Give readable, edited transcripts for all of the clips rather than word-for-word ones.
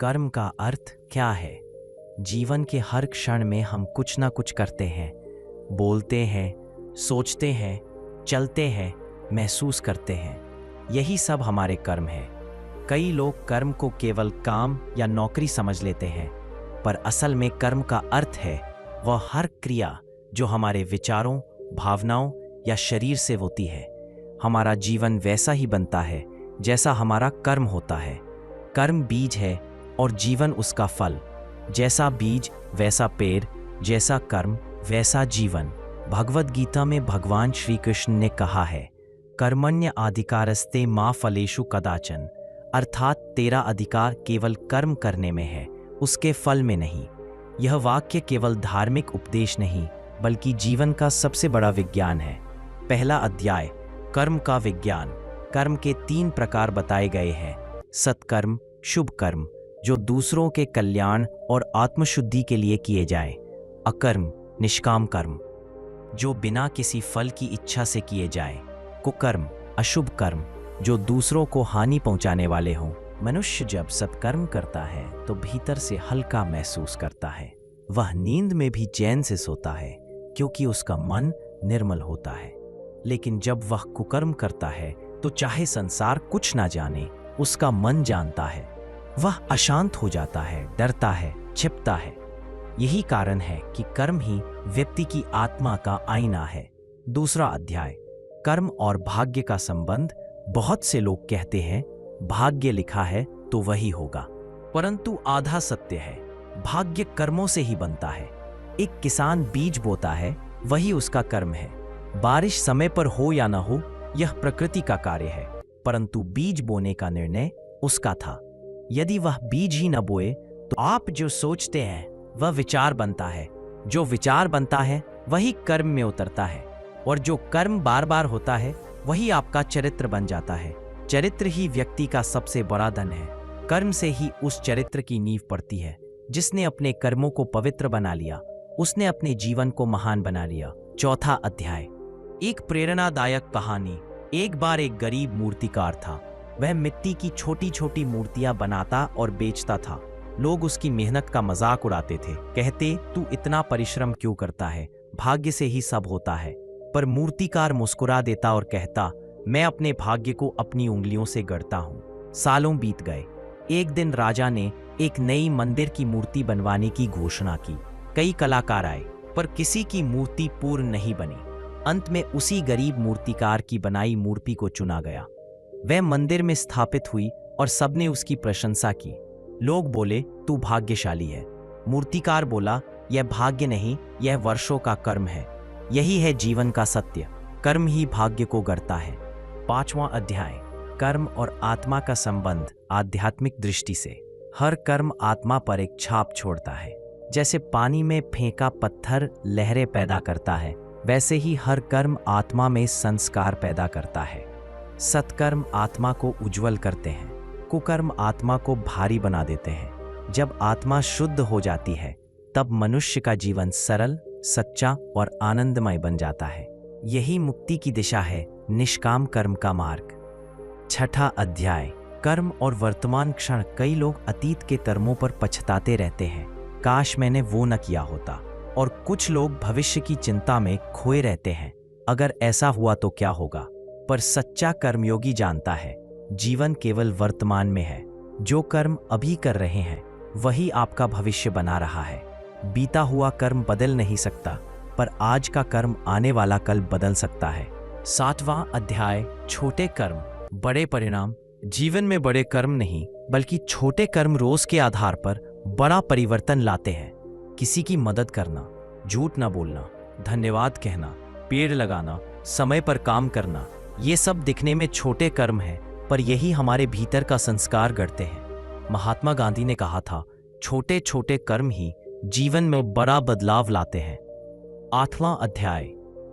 कर्म का अर्थ क्या है? जीवन के हर क्षण में हम कुछ ना कुछ करते हैं, बोलते हैं, सोचते हैं, चलते हैं, महसूस करते हैं। यही सब हमारे कर्म हैं। कई लोग कर्म को केवल काम या नौकरी समझ लेते हैं, पर असल में कर्म का अर्थ है वह हर क्रिया जो हमारे विचारों, भावनाओं या शरीर से होती है। हमारा जीवन वैसा ही बनता है जैसा हमारा कर्म होता है। कर्म बीज है और जीवन उसका फल। जैसा बीज वैसा पेड़, जैसा कर्म वैसा जीवन। भगवद गीता में भगवान श्री कृष्ण ने कहा है, कर्मण्य अधिकारस्ते मा फलेषु कदाचन, अर्थात तेरा अधिकार केवल कर्म करने में है, उसके फल में नहीं। यह वाक्य केवल धार्मिक उपदेश नहीं, बल्कि जीवन का सबसे बड़ा विज्ञान है। पहला अध्याय, कर्म का विज्ञान। कर्म के 3 प्रकार बताए गए हैं: सत्कर्म, शुभ कर्म जो दूसरों के कल्याण और आत्मशुद्धि के लिए किए जाए; अकर्म, निष्काम कर्म जो बिना किसी फल की इच्छा से किए जाए; कुकर्म, अशुभ कर्म जो दूसरों को हानि पहुंचाने वाले हों। मनुष्य जब सत्कर्म करता है तो भीतर से हल्का महसूस करता है। वह नींद में भी चैन से सोता है क्योंकि उसका मन निर्मल होता है। लेकिन जब वह कुकर्म करता है तो चाहे संसार कुछ ना जाने, उसका मन जानता है। वह अशांत हो जाता है, डरता है, छिपता है। यही कारण है कि कर्म ही व्यक्ति की आत्मा का आईना है। दूसरा अध्याय, कर्म और भाग्य का संबंध। बहुत से लोग कहते हैं भाग्य लिखा है तो वही होगा, परंतु आधा सत्य है। भाग्य कर्मों से ही बनता है। एक किसान बीज बोता है, वही उसका कर्म है। बारिश समय पर हो या न हो, यह प्रकृति का कार्य है, परंतु बीज बोने का निर्णय उसका था। यदि वह बीज ही न बोए तो आप जो सोचते हैं वह विचार बनता है। जो विचार बनता है वही कर्म में उतरता है, और जो कर्म बार बार होता है वही आपका चरित्र बन जाता है। चरित्र ही व्यक्ति का सबसे बड़ा धन है। कर्म से ही उस चरित्र की नींव पड़ती है। जिसने अपने कर्मों को पवित्र बना लिया, उसने अपने जीवन को महान बना लिया। चौथा अध्याय, एक प्रेरणादायक कहानी। एक बार एक गरीब मूर्तिकार था। वह मिट्टी की छोटी छोटी मूर्तियां बनाता और बेचता था। लोग उसकी मेहनत का मजाक उड़ाते थे, कहते, तू इतना परिश्रम क्यों करता है, भाग्य से ही सब होता है। पर मूर्तिकार मुस्कुरा देता और कहता, मैं अपने भाग्य को अपनी उंगलियों से गढ़ता हूँ। सालों बीत गए। एक दिन राजा ने एक नई मंदिर की मूर्ति बनवाने की घोषणा की। कई कलाकार आए, पर किसी की मूर्ति पूर्ण नहीं बनी। अंत में उसी गरीब मूर्तिकार की बनाई मूर्ति को चुना गया। वह मंदिर में स्थापित हुई और सबने उसकी प्रशंसा की। लोग बोले, तू भाग्यशाली है। मूर्तिकार बोला, यह भाग्य नहीं, यह वर्षों का कर्म है। यही है जीवन का सत्य, कर्म ही भाग्य को गढ़ता है। 5वां अध्याय, कर्म और आत्मा का संबंध आध्यात्मिक दृष्टि से। हर कर्म आत्मा पर एक छाप छोड़ता है। जैसे पानी में फेंका पत्थर लहरें पैदा करता है, वैसे ही हर कर्म आत्मा में संस्कार पैदा करता है। सत्कर्म आत्मा को उज्जवल करते हैं, कुकर्म आत्मा को भारी बना देते हैं। जब आत्मा शुद्ध हो जाती है, तब मनुष्य का जीवन सरल, सच्चा और आनंदमय बन जाता है। यही मुक्ति की दिशा है, निष्काम कर्म का मार्ग। 6ठा अध्याय, कर्म और वर्तमान क्षण। कई लोग अतीत के कर्मों पर पछताते रहते हैं, काश मैंने वो न किया होता। और कुछ लोग भविष्य की चिंता में खोए रहते हैं, अगर ऐसा हुआ तो क्या होगा। पर सच्चा कर्मयोगी जानता है, जीवन केवल वर्तमान में है। जो कर्म अभी कर रहे हैं वही आपका भविष्य बना रहा है। बीता हुआ कर्म बदल नहीं सकता, पर आज का कर्म आने वाला कल बदल सकता है। 7वां अध्याय, छोटे कर्म बड़े परिणाम। जीवन में बड़े कर्म नहीं, बल्कि छोटे कर्म रोज के आधार पर बड़ा परिवर्तन लाते हैं। किसी की मदद करना, झूठ न बोलना, धन्यवाद कहना, पेड़ लगाना, समय पर काम करना, ये सब दिखने में छोटे कर्म हैं, पर यही हमारे भीतर का संस्कार गढ़ते हैं। महात्मा गांधी ने कहा था, छोटे छोटे कर्म ही जीवन में बड़ा बदलाव लाते हैं। 8वां अध्याय,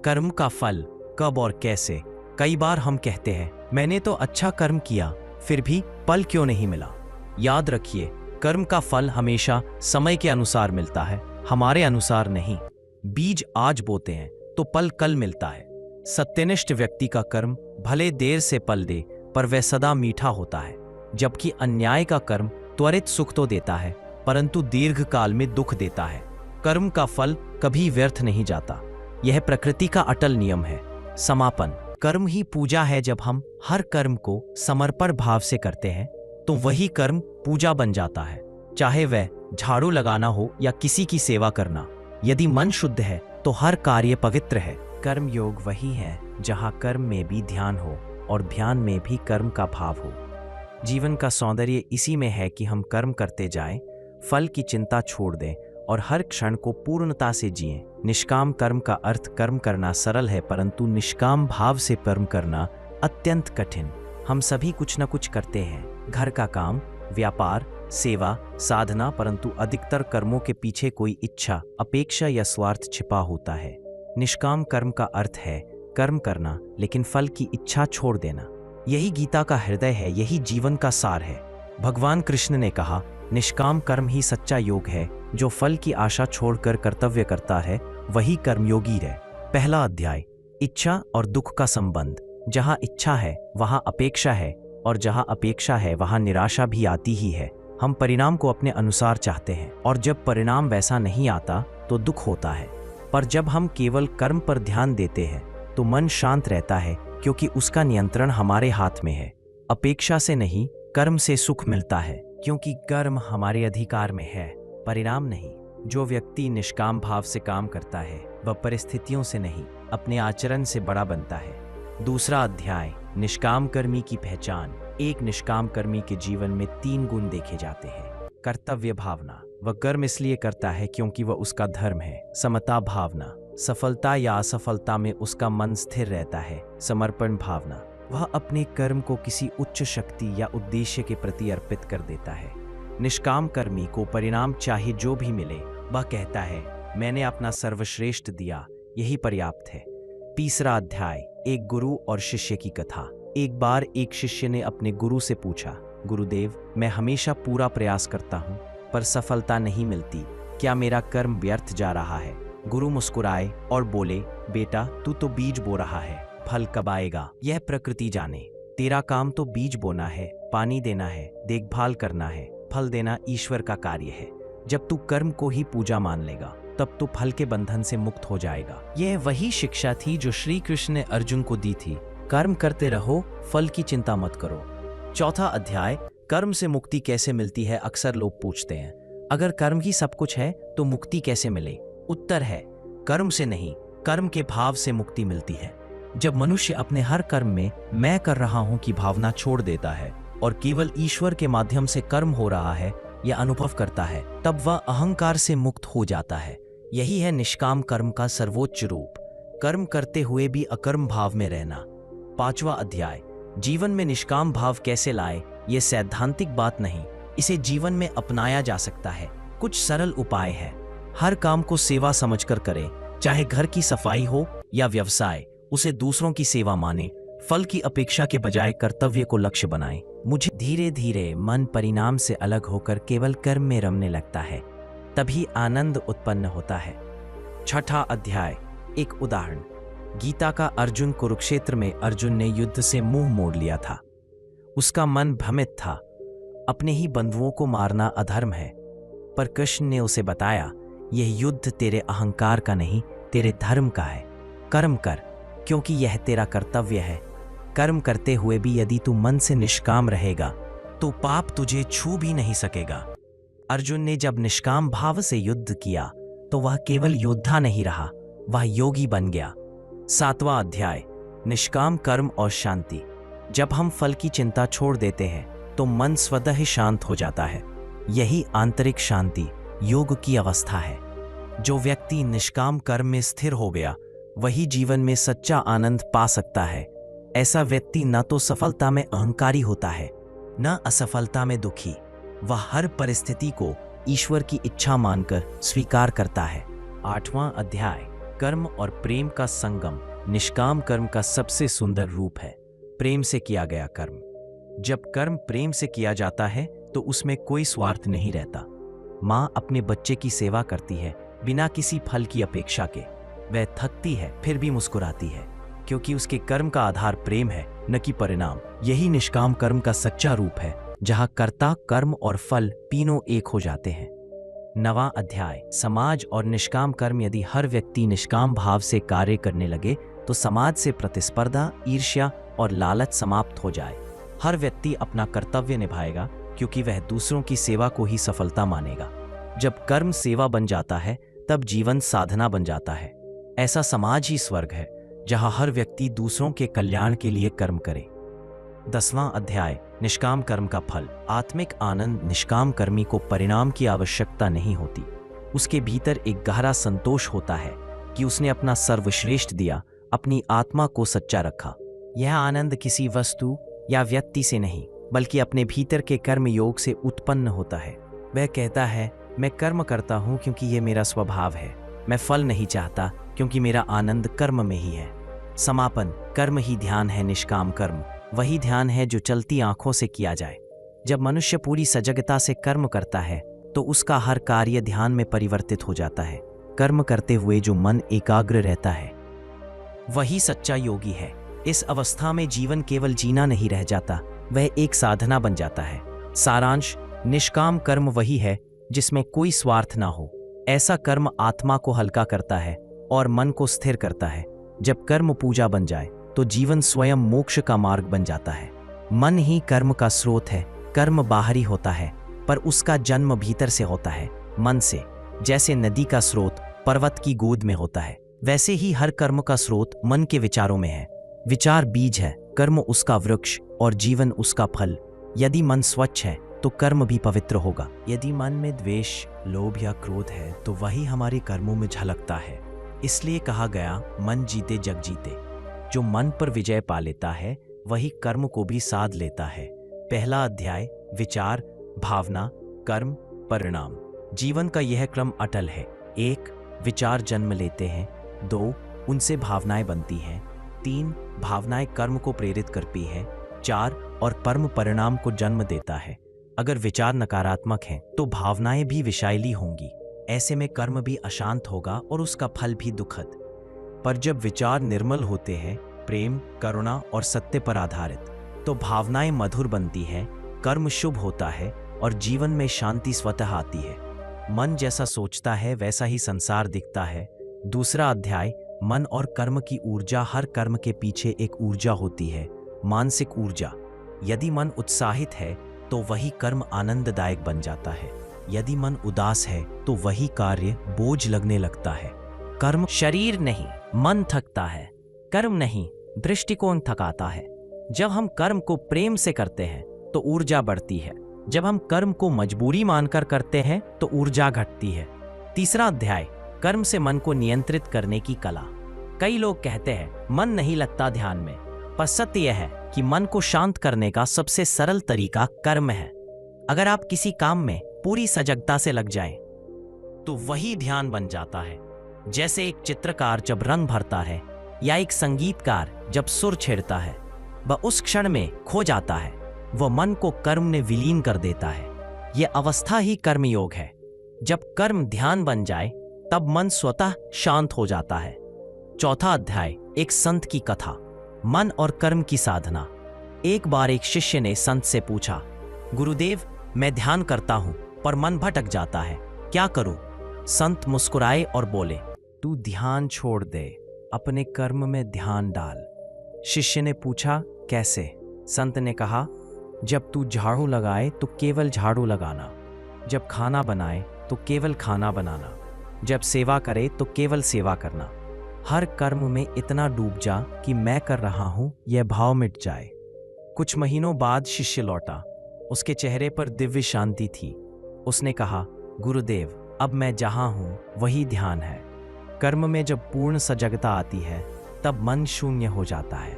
कर्म का फल कब और कैसे। कई बार हम कहते हैं, मैंने तो अच्छा कर्म किया, फिर भी फल क्यों नहीं मिला। याद रखिए, कर्म का फल हमेशा समय के अनुसार मिलता है, हमारे अनुसार नहीं। बीज आज बोते हैं तो फल कल मिलता है। सत्यनिष्ठ व्यक्ति का कर्म भले देर से फल दे, पर वह सदा मीठा होता है, जबकि अन्याय का कर्म त्वरित सुख तो देता है, परंतु दीर्घ काल में दुख देता है। कर्म का फल कभी व्यर्थ नहीं जाता। यह प्रकृति का अटल नियम है। समापन। कर्म ही पूजा है। जब हम हर कर्म को समर्पण भाव से करते हैं तो वही कर्म पूजा बन जाता है, चाहे वह झाड़ू लगाना हो या किसी की सेवा करना। यदि मन शुद्ध है तो हर कार्य पवित्र है। कर्म योग वही है जहाँ कर्म में भी ध्यान हो और ध्यान में भी कर्म का भाव हो। जीवन का सौंदर्य इसी में है कि हम कर्म करते जाएं, फल की चिंता छोड़ दें और हर क्षण को पूर्णता से जिएं। निष्काम कर्म का अर्थ कर्म करना सरल है, परंतु निष्काम भाव से कर्म करना अत्यंत कठिन। हम सभी कुछ न कुछ करते हैं, घर का काम, व्यापार, सेवा, साधना, परंतु अधिकतर कर्मों के पीछे कोई इच्छा, अपेक्षा या स्वार्थ छिपा होता है। निष्काम कर्म का अर्थ है कर्म करना लेकिन फल की इच्छा छोड़ देना। यही गीता का हृदय है, यही जीवन का सार है। भगवान कृष्ण ने कहा, निष्काम कर्म ही सच्चा योग है। जो फल की आशा छोड़कर कर्तव्य करता है वही कर्मयोगी है। पहला अध्याय, इच्छा और दुख का संबंध। जहाँ इच्छा है वहाँ अपेक्षा है, और जहाँ अपेक्षा है वहाँ निराशा भी आती ही है। हम परिणाम को अपने अनुसार चाहते हैं और जब परिणाम वैसा नहीं आता तो दुख होता है। पर जब हम केवल कर्म पर ध्यान देते हैं तो मन शांत रहता है, क्योंकि उसका नियंत्रण हमारे हाथ में है। अपेक्षा से नहीं, कर्म से सुख मिलता है, क्योंकि कर्म हमारे अधिकार में है, परिणाम नहीं। जो व्यक्ति निष्काम भाव से काम करता है वह परिस्थितियों से नहीं, अपने आचरण से बड़ा बनता है। दूसरा अध्याय, निष्काम कर्मी की पहचान। एक निष्काम कर्मी के जीवन में 3 गुण देखे जाते हैं। कर्तव्य भावना, वह कर्म इसलिए करता है क्योंकि वह उसका धर्म है। समता भावना, सफलता या असफलता में उसका मन स्थिर रहता है। समर्पण भावना, वह अपने कर्म को किसी उच्च शक्ति या उद्देश्य के प्रति अर्पित कर देता है। निष्काम कर्मी को परिणाम चाहे जो भी मिले, वह कहता है, मैंने अपना सर्वश्रेष्ठ दिया, यही पर्याप्त है। तीसरा अध्याय, एक गुरु और शिष्य की कथा। एक बार एक शिष्य ने अपने गुरु से पूछा, गुरुदेव, मैं हमेशा पूरा प्रयास करता हूँ पर सफलता नहीं मिलती, क्या मेरा कर्म व्यर्थ जा रहा है? गुरु मुस्कुराए और बोले, बेटा, तू तो बीज बो रहा है, फल कब आएगा यह प्रकृति जाने। तेरा काम तो बीज बोना है, पानी देना है, देखभाल करना है, फल देना ईश्वर का कार्य है। जब तू कर्म को ही पूजा मान लेगा तब तू फल के बंधन से मुक्त हो जाएगा। यह वही शिक्षा थी जो श्री कृष्ण ने अर्जुन को दी थी। कर्म करते रहो, फल की चिंता मत करो। चौथा अध्याय, कर्म से मुक्ति कैसे मिलती है? अक्सर लोग पूछते हैं, अगर कर्म ही सब कुछ है तो मुक्ति कैसे मिले? उत्तर है, कर्म से नहीं, कर्म के भाव से मुक्ति मिलती है। जब मनुष्य अपने हर कर्म में मैं कर रहा हूं की भावना छोड़ देता है और केवल ईश्वर के माध्यम से कर्म हो रहा है यह अनुभव करता है, तब वह अहंकार से मुक्त हो जाता है। यही है निष्काम कर्म का सर्वोच्च रूप, कर्म करते हुए भी अकर्म भाव में रहना। पांचवा अध्याय, जीवन में निष्काम भाव कैसे लाए? ये सैद्धांतिक बात नहीं, इसे जीवन में अपनाया जा सकता है। कुछ सरल उपाय है। हर काम को सेवा समझकर करें, चाहे घर की सफाई हो या व्यवसाय, उसे दूसरों की सेवा माने। फल की अपेक्षा के बजाय कर्तव्य को लक्ष्य बनाएं। मुझे धीरे धीरे मन परिणाम से अलग होकर केवल कर्म में रमने लगता है, तभी आनंद उत्पन्न होता है। छठा अध्याय, एक उदाहरण। गीता का अर्जुन, कुरुक्षेत्र में अर्जुन ने युद्ध से मुंह मोड़ लिया था। उसका मन भ्रमित था, अपने ही बंधुओं को मारना अधर्म है। पर कृष्ण ने उसे बताया, यह युद्ध तेरे अहंकार का नहीं, तेरे धर्म का है। कर्म कर, क्योंकि यह तेरा कर्तव्य है। कर्म करते हुए भी यदि तू मन से निष्काम रहेगा तो पाप तुझे छू भी नहीं सकेगा। अर्जुन ने जब निष्काम भाव से युद्ध किया तो वह केवल योद्धा नहीं रहा, वह योगी बन गया। सातवां अध्याय, निष्काम कर्म और शांति। जब हम फल की चिंता छोड़ देते हैं तो मन स्वतः ही शांत हो जाता है। यही आंतरिक शांति, योग की अवस्था है। जो व्यक्ति निष्काम कर्म में स्थिर हो गया वही जीवन में सच्चा आनंद पा सकता है। ऐसा व्यक्ति न तो सफलता में अहंकारी होता है, न असफलता में दुखी। वह हर परिस्थिति को ईश्वर की इच्छा मानकर स्वीकार करता है। आठवां अध्याय, कर्म और प्रेम का संगम। निष्काम कर्म का सबसे सुंदर रूप है प्रेम से किया गया कर्म। जब कर्म प्रेम से किया जाता है तो उसमें कोई स्वार्थ नहीं रहता। माँ अपने बच्चे की सेवा करती है बिना किसी फल की अपेक्षा के। वह थकती है फिर भी मुस्कुराती है, क्योंकि उसके कर्म का आधार प्रेम है, न कि परिणाम। यही निष्काम कर्म का सच्चा रूप है। जहां कर्ता, कर्म और फल तीनों एक हो जाते हैं। 9वां अध्याय, समाज और निष्काम कर्म। यदि हर व्यक्ति निष्काम भाव से कार्य करने लगे तो समाज से प्रतिस्पर्धा, ईर्ष्या और लालच समाप्त हो जाए। हर व्यक्ति अपना कर्तव्य निभाएगा क्योंकि वह दूसरों की सेवा को ही सफलता मानेगा। जब कर्म सेवा बन जाता है तब जीवन साधना बन जाता है। ऐसा समाज ही स्वर्ग है जहां हर व्यक्ति दूसरों के कल्याण के लिए कर्म करे। 10वां अध्याय, निष्काम कर्म का फल। आत्मिक आनंद। निष्काम कर्मी को परिणाम की आवश्यकता नहीं होती। उसके भीतर एक गहरा संतोष होता है कि उसने अपना सर्वश्रेष्ठ दिया, अपनी आत्मा को सच्चा रखा। यह आनंद किसी वस्तु या व्यक्ति से नहीं बल्कि अपने भीतर के कर्म योग से उत्पन्न होता है। वह कहता है, मैं कर्म करता हूं क्योंकि यह मेरा स्वभाव है। मैं फल नहीं चाहता क्योंकि मेरा आनंद कर्म में ही है। समापन। कर्म ही ध्यान है। निष्काम कर्म वही ध्यान है जो चलती आंखों से किया जाए। जब मनुष्य पूरी सजगता से कर्म करता है तो उसका हर कार्य ध्यान में परिवर्तित हो जाता है। कर्म करते हुए जो मन एकाग्र रहता है वही सच्चा योगी है। इस अवस्था में जीवन केवल जीना नहीं रह जाता, वह एक साधना बन जाता है। सारांश, निष्काम कर्म वही है जिसमें कोई स्वार्थ ना हो। ऐसा कर्म आत्मा को हल्का करता है और मन को स्थिर करता है। जब कर्म पूजा बन जाए तो जीवन स्वयं मोक्ष का मार्ग बन जाता है। मन ही कर्म का स्रोत है। कर्म बाहरी होता है पर उसका जन्म भीतर से होता है, मन से। जैसे नदी का स्रोत पर्वत की गोद में होता है, वैसे ही हर कर्म का स्रोत मन के विचारों में है। विचार बीज है, कर्म उसका वृक्ष और जीवन उसका फल। यदि मन स्वच्छ है तो कर्म भी पवित्र होगा। यदि मन में द्वेष, लोभ या क्रोध है तो वही हमारे कर्मों में झलकता है। इसलिए कहा गया, मन जीते जग जीते। जो मन पर विजय पा लेता है वही कर्म को भी साध लेता है। पहला अध्याय, विचार, भावना, कर्म, परिणाम। जीवन का यह क्रम अटल है। 1. विचार जन्म लेते हैं। 2. उनसे भावनाएं बनती हैं। 3. भावनाएं कर्म को प्रेरित करती हैं। 4. और कर्म परिणाम को जन्म देता है। अगर विचार नकारात्मक हैं तो भावनाएं भी विषैली होंगी। ऐसे में कर्म भी अशांत होगा और उसका फल भी दुखद। पर जब विचार निर्मल होते हैं, प्रेम, करुणा और सत्य पर आधारित, तो भावनाएं मधुर बनती हैं, कर्म शुभ होता है और जीवन में शांति स्वतः आती है। मन जैसा सोचता है वैसा ही संसार दिखता है। दूसरा अध्याय, मन और कर्म की ऊर्जा। हर कर्म के पीछे एक ऊर्जा होती है, मानसिक ऊर्जा। यदि मन उत्साहित है तो वही कर्म आनंददायक बन जाता है। यदि मन उदास है तो वही कार्य बोझ लगने लगता है। कर्म शरीर नहीं, मन थकता है। कर्म नहीं, दृष्टिकोण थकाता है। जब हम कर्म को प्रेम से करते हैं तो ऊर्जा बढ़ती है। जब हम कर्म को मजबूरी मानकर करते हैं तो ऊर्जा घटती है। तीसरा अध्याय, कर्म से मन को नियंत्रित करने की कला। कई लोग कहते हैं मन नहीं लगता ध्यान में, पर सत्य यह है कि मन को शांत करने का सबसे सरल तरीका कर्म है। अगर आप किसी काम में पूरी सजगता से लग जाएं, तो वही ध्यान बन जाता है। जैसे एक चित्रकार जब रंग भरता है या एक संगीतकार जब सुर छेड़ता है, वह उस क्षण में खो जाता है। वह मन को कर्म में विलीन कर देता है। यह अवस्था ही कर्मयोग है। जब कर्म ध्यान बन जाए तब मन स्वतः शांत हो जाता है। चौथा अध्याय, एक संत की कथा। मन और कर्म की साधना। एक बार एक शिष्य ने संत से पूछा, गुरुदेव, मैं ध्यान करता हूं पर मन भटक जाता है, क्या करूं? संत मुस्कुराए और बोले, तू ध्यान छोड़ दे, अपने कर्म में ध्यान डाल। शिष्य ने पूछा, कैसे? संत ने कहा, जब तू झाड़ू लगाए तो केवल झाड़ू लगाना, जब खाना बनाए तो केवल खाना बनाना, जब सेवा करे तो केवल सेवा करना। हर कर्म में इतना डूब जा कि मैं कर रहा हूं यह भाव मिट जाए। कुछ महीनों बाद शिष्य लौटा। उसके चेहरे पर दिव्य शांति थी। उसने कहा, गुरुदेव, अब मैं जहां हूं वही ध्यान है। कर्म में जब पूर्ण सजगता आती है तब मन शून्य हो जाता है।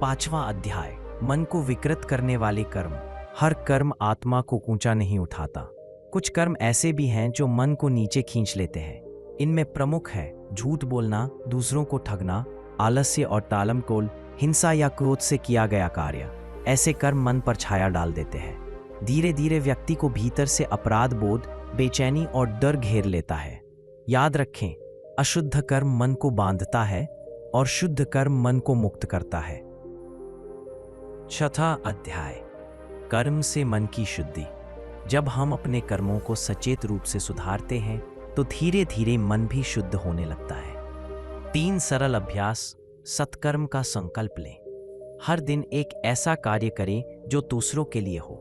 5वां अध्याय, मन को विकृत करने वाले कर्म। हर कर्म आत्मा को ऊंचा नहीं उठाता। कुछ कर्म ऐसे भी हैं जो मन को नीचे खींच लेते हैं। इनमें प्रमुख है झूठ बोलना, दूसरों को ठगना, आलस्य और टालमटोल, हिंसा या क्रोध से किया गया कार्य। ऐसे कर्म मन पर छाया डाल देते हैं। धीरे धीरे व्यक्ति को भीतर से अपराध बोध, बेचैनी और डर घेर लेता है। याद रखें, अशुद्ध कर्म मन को बांधता है और शुद्ध कर्म मन को मुक्त करता है। 6वां अध्याय, कर्म से मन की शुद्धि। जब हम अपने कर्मों को सचेत रूप से सुधारते हैं तो धीरे धीरे मन भी शुद्ध होने लगता है। 3 सरल अभ्यास। सत्कर्म का संकल्प लें। हर दिन एक ऐसा कार्य करें जो दूसरों के लिए हो।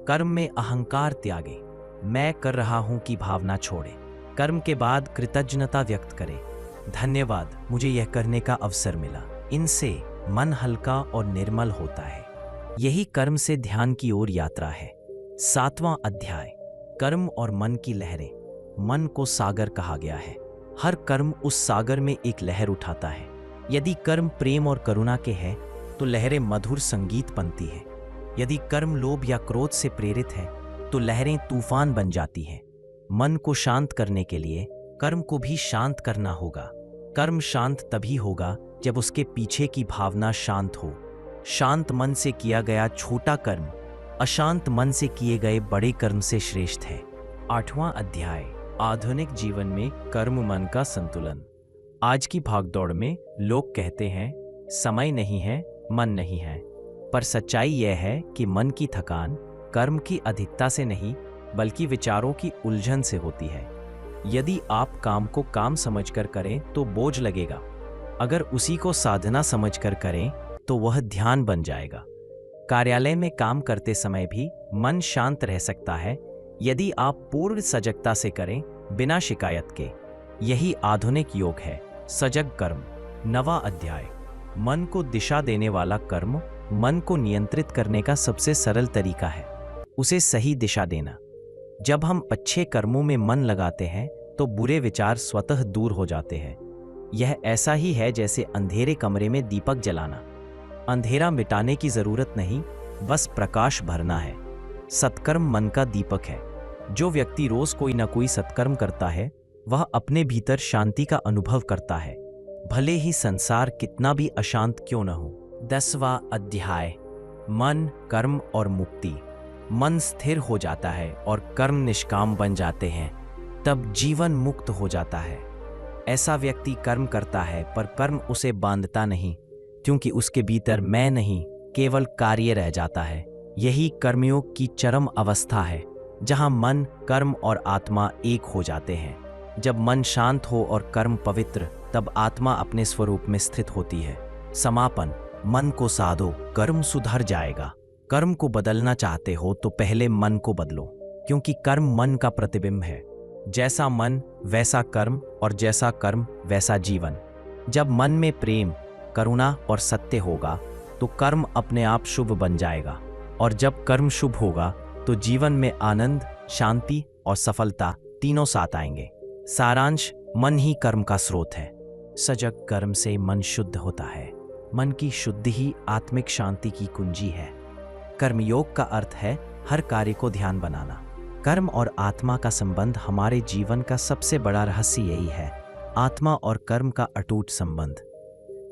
कर्म में अहंकार त्यागें। मैं कर रहा हूं की भावना छोड़ें। कर्म के बाद कृतज्ञता व्यक्त करें। धन्यवाद, मुझे यह करने का अवसर मिला। इनसे मन हल्का और निर्मल होता है। यही कर्म से ध्यान की ओर यात्रा है। 7वां अध्याय। कर्म और मन की लहरें। मन को सागर कहा गया है। हर कर्म उस सागर में एक लहर उठाता है। यदि कर्म प्रेम और करुणा के हैं तो लहरें मधुर संगीत बनती है। यदि कर्म लोभ या क्रोध से प्रेरित है तो लहरें तूफान बन जाती हैं। मन को शांत करने के लिए कर्म को भी शांत करना होगा। कर्म शांत तभी होगा जब उसके पीछे की भावना शांत हो। शांत मन से किया गया छोटा कर्म अशांत मन से किए गए बड़े कर्म से श्रेष्ठ है। 8वां अध्याय। आधुनिक जीवन में कर्म मन का संतुलन। आज की भागदौड़ में लोग कहते हैं समय नहीं है, मन नहीं है, पर सच्चाई यह है कि मन की थकान कर्म की अधिकता से नहीं बल्कि विचारों की उलझन से होती है। यदि आप काम को काम समझकर करें तो बोझ लगेगा। अगर उसी को साधना समझकर करें तो वह ध्यान बन जाएगा। कार्यालय में काम करते समय भी मन शांत रह सकता है यदि आप पूर्ण सजगता से करें, बिना शिकायत के। यही आधुनिक योग है, सजग कर्म। 9वां अध्याय। मन को दिशा देने वाला कर्म मन को नियंत्रित करने का सबसे सरल तरीका है, उसे सही दिशा देना। जब हम अच्छे कर्मों में मन लगाते हैं तो बुरे विचार स्वतः दूर हो जाते हैं। यह ऐसा ही है जैसे अंधेरे कमरे में दीपक जलाना। अंधेरा मिटाने की जरूरत नहीं, बस प्रकाश भरना है। सत्कर्म मन का दीपक है। जो व्यक्ति रोज कोई ना कोई सत्कर्म करता है वह अपने भीतर शांति का अनुभव करता है, भले ही संसार कितना भी अशांत क्यों न हो। 10वां अध्याय। मन, कर्म और मुक्ति। मन स्थिर हो जाता है और कर्म निष्काम बन जाते हैं, तब जीवन मुक्त हो जाता है। ऐसा व्यक्ति कर्म करता है पर कर्म उसे बांधता नहीं, क्योंकि उसके भीतर मैं नहीं, केवल कार्य रह जाता है। यही कर्मयोग की चरम अवस्था है, जहां मन, कर्म और आत्मा एक हो जाते हैं। जब मन शांत हो और कर्म पवित्र, तब आत्मा अपने स्वरूप में स्थित होती है। समापन। मन को साधो, कर्म सुधर जाएगा। कर्म को बदलना चाहते हो तो पहले मन को बदलो, क्योंकि कर्म मन का प्रतिबिंब है। जैसा मन वैसा कर्म और जैसा कर्म वैसा जीवन। जब मन में प्रेम, करुणा और सत्य होगा तो कर्म अपने आप शुभ बन जाएगा, और जब कर्म शुभ होगा तो जीवन में आनंद, शांति और सफलता तीनों साथ आएंगे। सारांश। मन ही कर्म का स्रोत है। सजग कर्म से मन शुद्ध होता है। मन की शुद्धि ही आत्मिक शांति की कुंजी है। कर्मयोग का अर्थ है हर कार्य को ध्यान बनाना। कर्म और आत्मा का संबंध हमारे जीवन का सबसे बड़ा रहस्य यही है, आत्मा और कर्म का अटूट संबंध।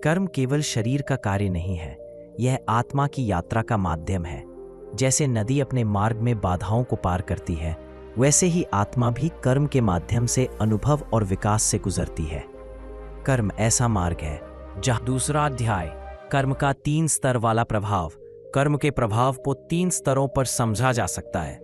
कर्म केवल शरीर का कार्य नहीं है, यह आत्मा की यात्रा का माध्यम है। जैसे नदी अपने मार्ग में बाधाओं को पार करती है, वैसे ही आत्मा भी कर्म के माध्यम से अनुभव और विकास से गुजरती है। कर्म ऐसा मार्ग है जहाँ। दूसरा अध्याय। कर्म का 3 स्तर वाला प्रभाव। कर्म के प्रभाव को 3 स्तरों पर समझा जा सकता है।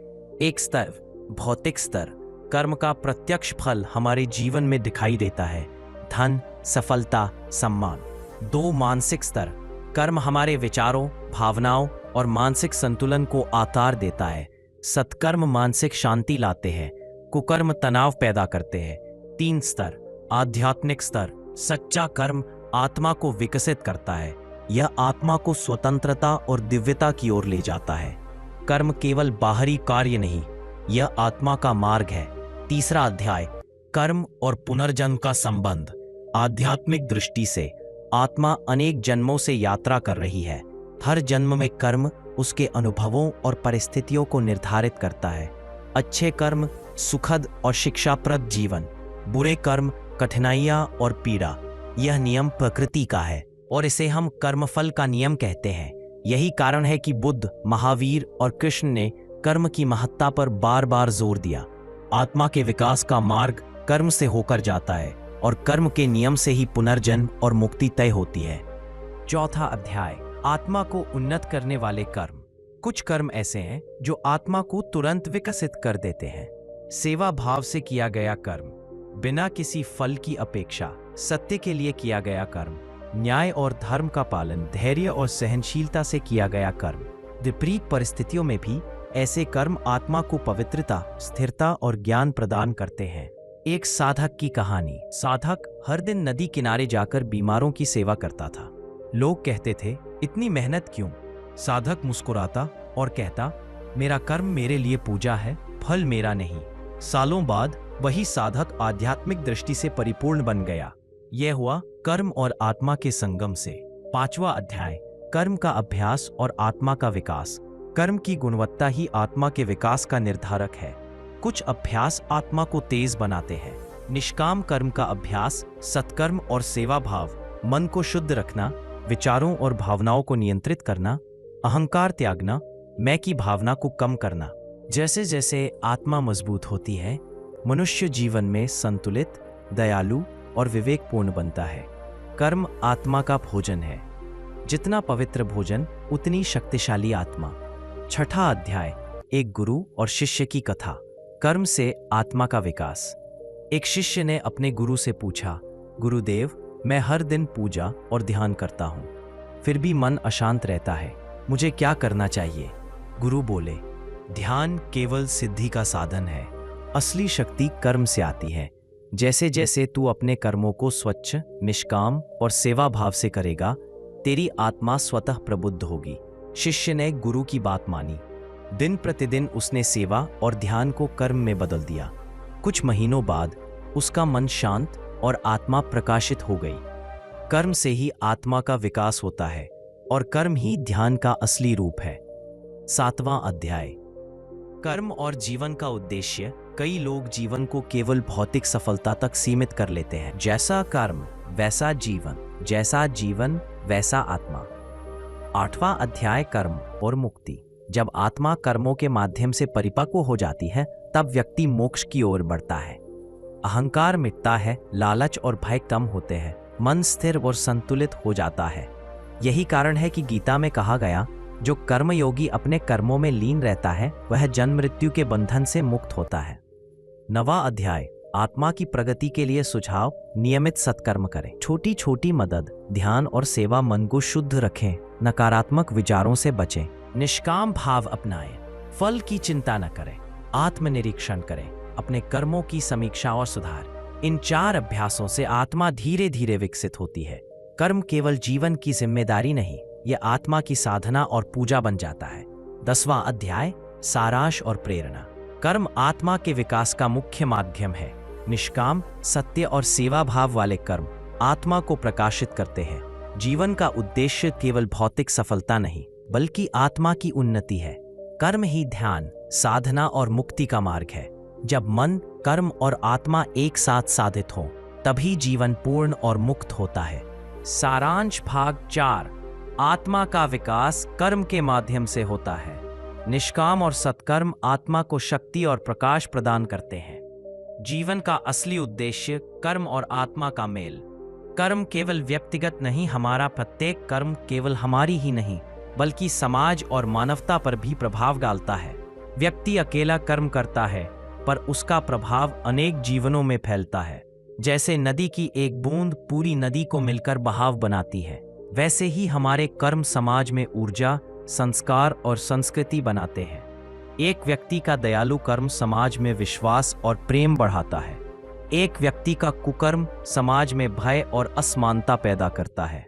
एक स्तर, भौतिक स्तर। कर्म का प्रत्यक्ष फल हमारे जीवन में दिखाई देता है, धन, सफलता, सम्मान। 2, मानसिक स्तर। कर्म हमारे विचारों, भावनाओं और मानसिक संतुलन को आकार देता है। सत्कर्म मानसिक शांति लाते हैं, कुकर्म तनाव पैदा करते हैं। 3 स्तर, आध्यात्मिक स्तर। सच्चा कर्म आत्मा को विकसित करता है, यह आत्मा को स्वतंत्रता और दिव्यता की ओर ले जाता है। कर्म केवल बाहरी कार्य नहीं, यह आत्मा का मार्ग है। तीसरा अध्याय। कर्म और पुनर्जन्म का संबंध। आध्यात्मिक दृष्टि से आत्मा अनेक जन्मों से यात्रा कर रही है। हर जन्म में कर्म उसके अनुभवों और परिस्थितियों को निर्धारित करता है। अच्छे कर्म सुखद और शिक्षाप्रद जीवन, बुरे कर्म कठिनाइयां और पीड़ा। यह नियम प्रकृति का है और इसे हम कर्मफल का नियम कहते हैं। यही कारण है कि बुद्ध, महावीर और कृष्ण ने कर्म की महत्ता पर बार बार जोर दिया। आत्मा के विकास का मार्ग कर्म से होकर जाता है और कर्म के नियम से ही पुनर्जन्म और मुक्ति तय होती है। चौथा अध्याय। आत्मा को उन्नत करने वाले कर्म। कुछ कर्म ऐसे हैं जो आत्मा को तुरंत विकसित कर देते हैं। सेवा भाव से किया गया कर्म, बिना किसी फल की अपेक्षा सत्य के लिए किया गया कर्म, न्याय और धर्म का पालन, धैर्य और सहनशीलता से किया गया कर्म। विपरीत परिस्थितियों में भी ऐसे कर्म आत्मा को पवित्रता, स्थिरता और ज्ञान प्रदान करते हैं। एक साधक की कहानी। साधक हर दिन नदी किनारे जाकर बीमारों की सेवा करता था। लोग कहते थे, इतनी मेहनत क्यों? साधक मुस्कुराता और कहता, मेरा कर्म मेरे लिए पूजा है, फल मेरा नहीं। सालों बाद वही साधक आध्यात्मिक दृष्टि से परिपूर्ण बन गया। यह हुआ कर्म और आत्मा के संगम से। 5वां अध्याय, कर्म का अभ्यास और आत्मा का विकास। कर्म की गुणवत्ता ही आत्मा के विकास का निर्धारक है। कुछ अभ्यास आत्मा को तेज बनाते हैं। निष्काम कर्म का अभ्यास, सत्कर्म और सेवा भाव, मन को शुद्ध रखना, विचारों और भावनाओं को नियंत्रित करना, अहंकार त्यागना, मैं की भावना को कम करना। जैसे जैसे आत्मा मजबूत होती है, मनुष्य जीवन में संतुलित, दयालु और विवेकपूर्ण बनता है। कर्म आत्मा का भोजन है। जितना पवित्र भोजन, उतनी शक्तिशाली आत्मा। 6वां अध्याय, एक गुरु और शिष्य की कथा। कर्म से आत्मा का विकास। एक शिष्य ने अपने गुरु से पूछा, गुरुदेव, मैं हर दिन पूजा और ध्यान करता हूँ, फिर भी मन अशांत रहता है, मुझे क्या करना चाहिए? गुरु बोले, ध्यान केवल सिद्धि का साधन है। असली शक्ति कर्म से आती है। जैसे जैसे तू अपने कर्मों को स्वच्छ, निष्काम और सेवा भाव से करेगा, तेरी आत्मा स्वतः प्रबुद्ध होगी। शिष्य ने गुरु की बात मानी। दिन प्रतिदिन उसने सेवा और ध्यान को कर्म में बदल दिया। कुछ महीनों बाद उसका मन शांत और आत्मा प्रकाशित हो गई। कर्म से ही आत्मा का विकास होता है और कर्म ही ध्यान का असली रूप है। 7वां अध्याय, कर्म और जीवन का उद्देश्य। कई लोग जीवन को केवल भौतिक सफलता तक सीमित कर लेते हैं। जैसा कर्म वैसा जीवन, जैसा जीवन वैसा आत्मा। 8वां अध्याय, कर्म और मुक्ति। जब आत्मा कर्मों के माध्यम से परिपक्व हो जाती है, तब व्यक्ति मोक्ष की ओर बढ़ता है। अहंकार मिटता है, लालच और भय कम होते हैं, मन स्थिर और संतुलित हो जाता है। यही कारण है कि गीता में कहा गया, जो कर्मयोगी अपने कर्मों में लीन रहता है, वह जन्म मृत्यु के बंधन से मुक्त होता है। 9वां अध्याय, आत्मा की प्रगति के लिए सुझाव। नियमित सत्कर्म करें। छोटी छोटी मदद, ध्यान और सेवा मन को शुद्ध रखें। नकारात्मक विचारों से बचें। निष्काम भाव अपनाएं। फल की चिंता न करें। आत्मनिरीक्षण करें। अपने कर्मों की समीक्षा और सुधार। इन 4 अभ्यासों से आत्मा धीरे धीरे विकसित होती है। कर्म केवल जीवन की जिम्मेदारी नहीं, यह आत्मा की साधना और पूजा बन जाता है। 10वां अध्याय, सारांश और प्रेरणा। कर्म आत्मा के विकास का मुख्य माध्यम है। निष्काम, सत्य और सेवा भाव वाले कर्म आत्मा को प्रकाशित करते हैं। जीवन का उद्देश्य केवल भौतिक सफलता नहीं, बल्कि आत्मा की उन्नति है। कर्म ही ध्यान, साधना और मुक्ति का मार्ग है। जब मन, कर्म और आत्मा एक साथ साधित हो, तभी जीवन पूर्ण और मुक्त होता है। सारांश भाग 4, आत्मा का विकास कर्म के माध्यम से होता है। निष्काम और सत्कर्म आत्मा को शक्ति और प्रकाश प्रदान करते हैं। जीवन का असली उद्देश्य कर्म और आत्मा का मेल। कर्म केवल व्यक्तिगत नहीं, हमारा प्रत्येक कर्म केवल हमारी ही नहीं, बल्कि समाज और मानवता पर भी प्रभाव डालता है। व्यक्ति अकेला कर्म करता है, पर उसका प्रभाव अनेक जीवनों में फैलता है। जैसे नदी की एक बूंद पूरी नदी को मिलकर बहाव बनाती है, वैसे ही हमारे कर्म समाज में ऊर्जा, संस्कार और संस्कृति बनाते हैं। एक व्यक्ति का दयालु कर्म समाज में विश्वास और प्रेम बढ़ाता है। एक व्यक्ति का कुकर्म समाज में भय और असमानता पैदा करता है।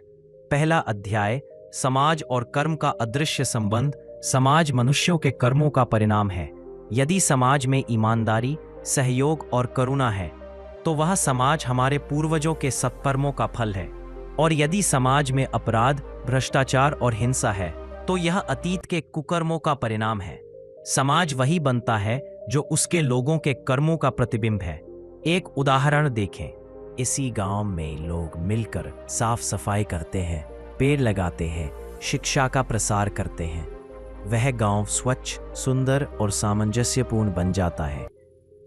पहला अध्याय, समाज और कर्म का अदृश्य संबंध। समाज मनुष्यों के कर्मों का परिणाम है। यदि समाज में ईमानदारी, सहयोग और करुणा है, तो वह समाज हमारे पूर्वजों के सत्कर्मों का फल है। और यदि समाज में अपराध, भ्रष्टाचार और हिंसा है, तो यह अतीत के कुकर्मों का परिणाम है। समाज वही बनता है जो उसके लोगों के कर्मों का प्रतिबिंब है। एक उदाहरण देखें। इसी गांव में लोग मिलकर साफ सफाई करते हैं, पेड़ लगाते हैं, शिक्षा का प्रसार करते हैं। वह गांव स्वच्छ, सुंदर और सामंजस्यपूर्ण बन जाता है।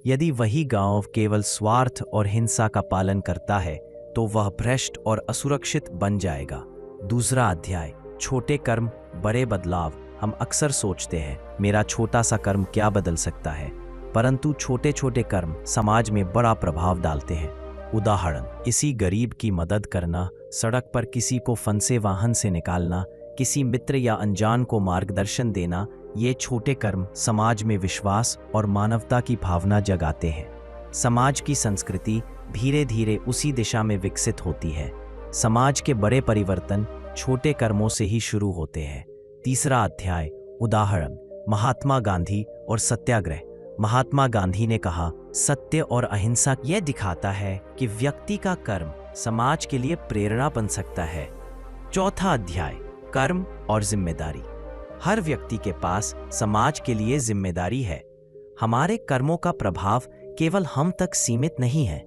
यदि वही गांव केवल स्वार्थ और हिंसा का पालन करता है, तो वह भ्रष्ट और असुरक्षित बन जाएगा। दूसरा अध्याय, छोटे कर्म, बड़े बदलाव। हम अक्सर सोचते हैं मेरा छोटा सा कर्म क्या बदल सकता है, परंतु छोटे छोटे कर्म समाज में बड़ा प्रभाव डालते हैं। उदाहरण, किसी गरीब की मदद करना, सड़क पर किसी को फंसे वाहन से निकालना, किसी मित्र या अनजान को मार्गदर्शन देना। ये छोटे कर्म समाज में विश्वास और मानवता की भावना जगाते हैं। समाज की संस्कृति धीरे धीरे उसी दिशा में विकसित होती है। समाज के बड़े परिवर्तन छोटे कर्मों से ही शुरू होते हैं। तीसरा अध्याय, उदाहरण, महात्मा गांधी और सत्याग्रह। महात्मा गांधी ने कहा, सत्य और अहिंसा यह दिखाता है कि व्यक्ति का कर्म समाज के लिए प्रेरणा बन सकता है। चौथा अध्याय, कर्म और जिम्मेदारी। हर व्यक्ति के पास समाज के लिए जिम्मेदारी है। हमारे कर्मों का प्रभाव केवल हम तक सीमित नहीं है।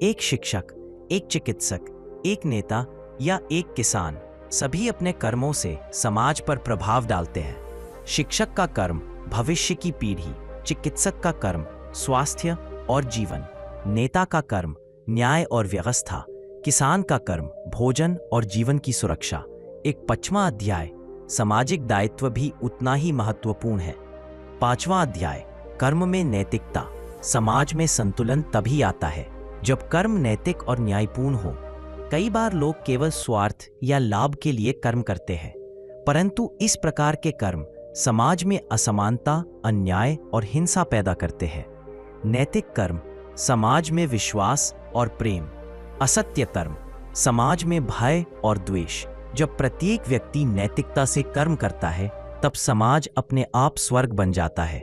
एक शिक्षक, एक चिकित्सक, एक नेता या एक किसान, सभी अपने कर्मों से समाज पर प्रभाव डालते हैं। शिक्षक का कर्म भविष्य की पीढ़ी, चिकित्सक का कर्म स्वास्थ्य और जीवन, नेता का कर्म न्याय और व्यवस्था, किसान का कर्म भोजन और जीवन की सुरक्षा। एक पांचवा अध्याय, सामाजिक दायित्व भी उतना ही महत्वपूर्ण है। पांचवा अध्याय, कर्म में नैतिकता। समाज में संतुलन तभी आता है जब कर्म नैतिक और न्यायपूर्ण हो। कई बार लोग केवल स्वार्थ या लाभ के लिए कर्म करते हैं, परंतु इस प्रकार के कर्म समाज में असमानता, अन्याय और हिंसा पैदा करते हैं। नैतिक कर्म समाज में विश्वास और प्रेम, असत्य कर्म समाज में भय और द्वेष। जब प्रत्येक व्यक्ति नैतिकता से कर्म करता है, तब समाज अपने आप स्वर्ग बन जाता है।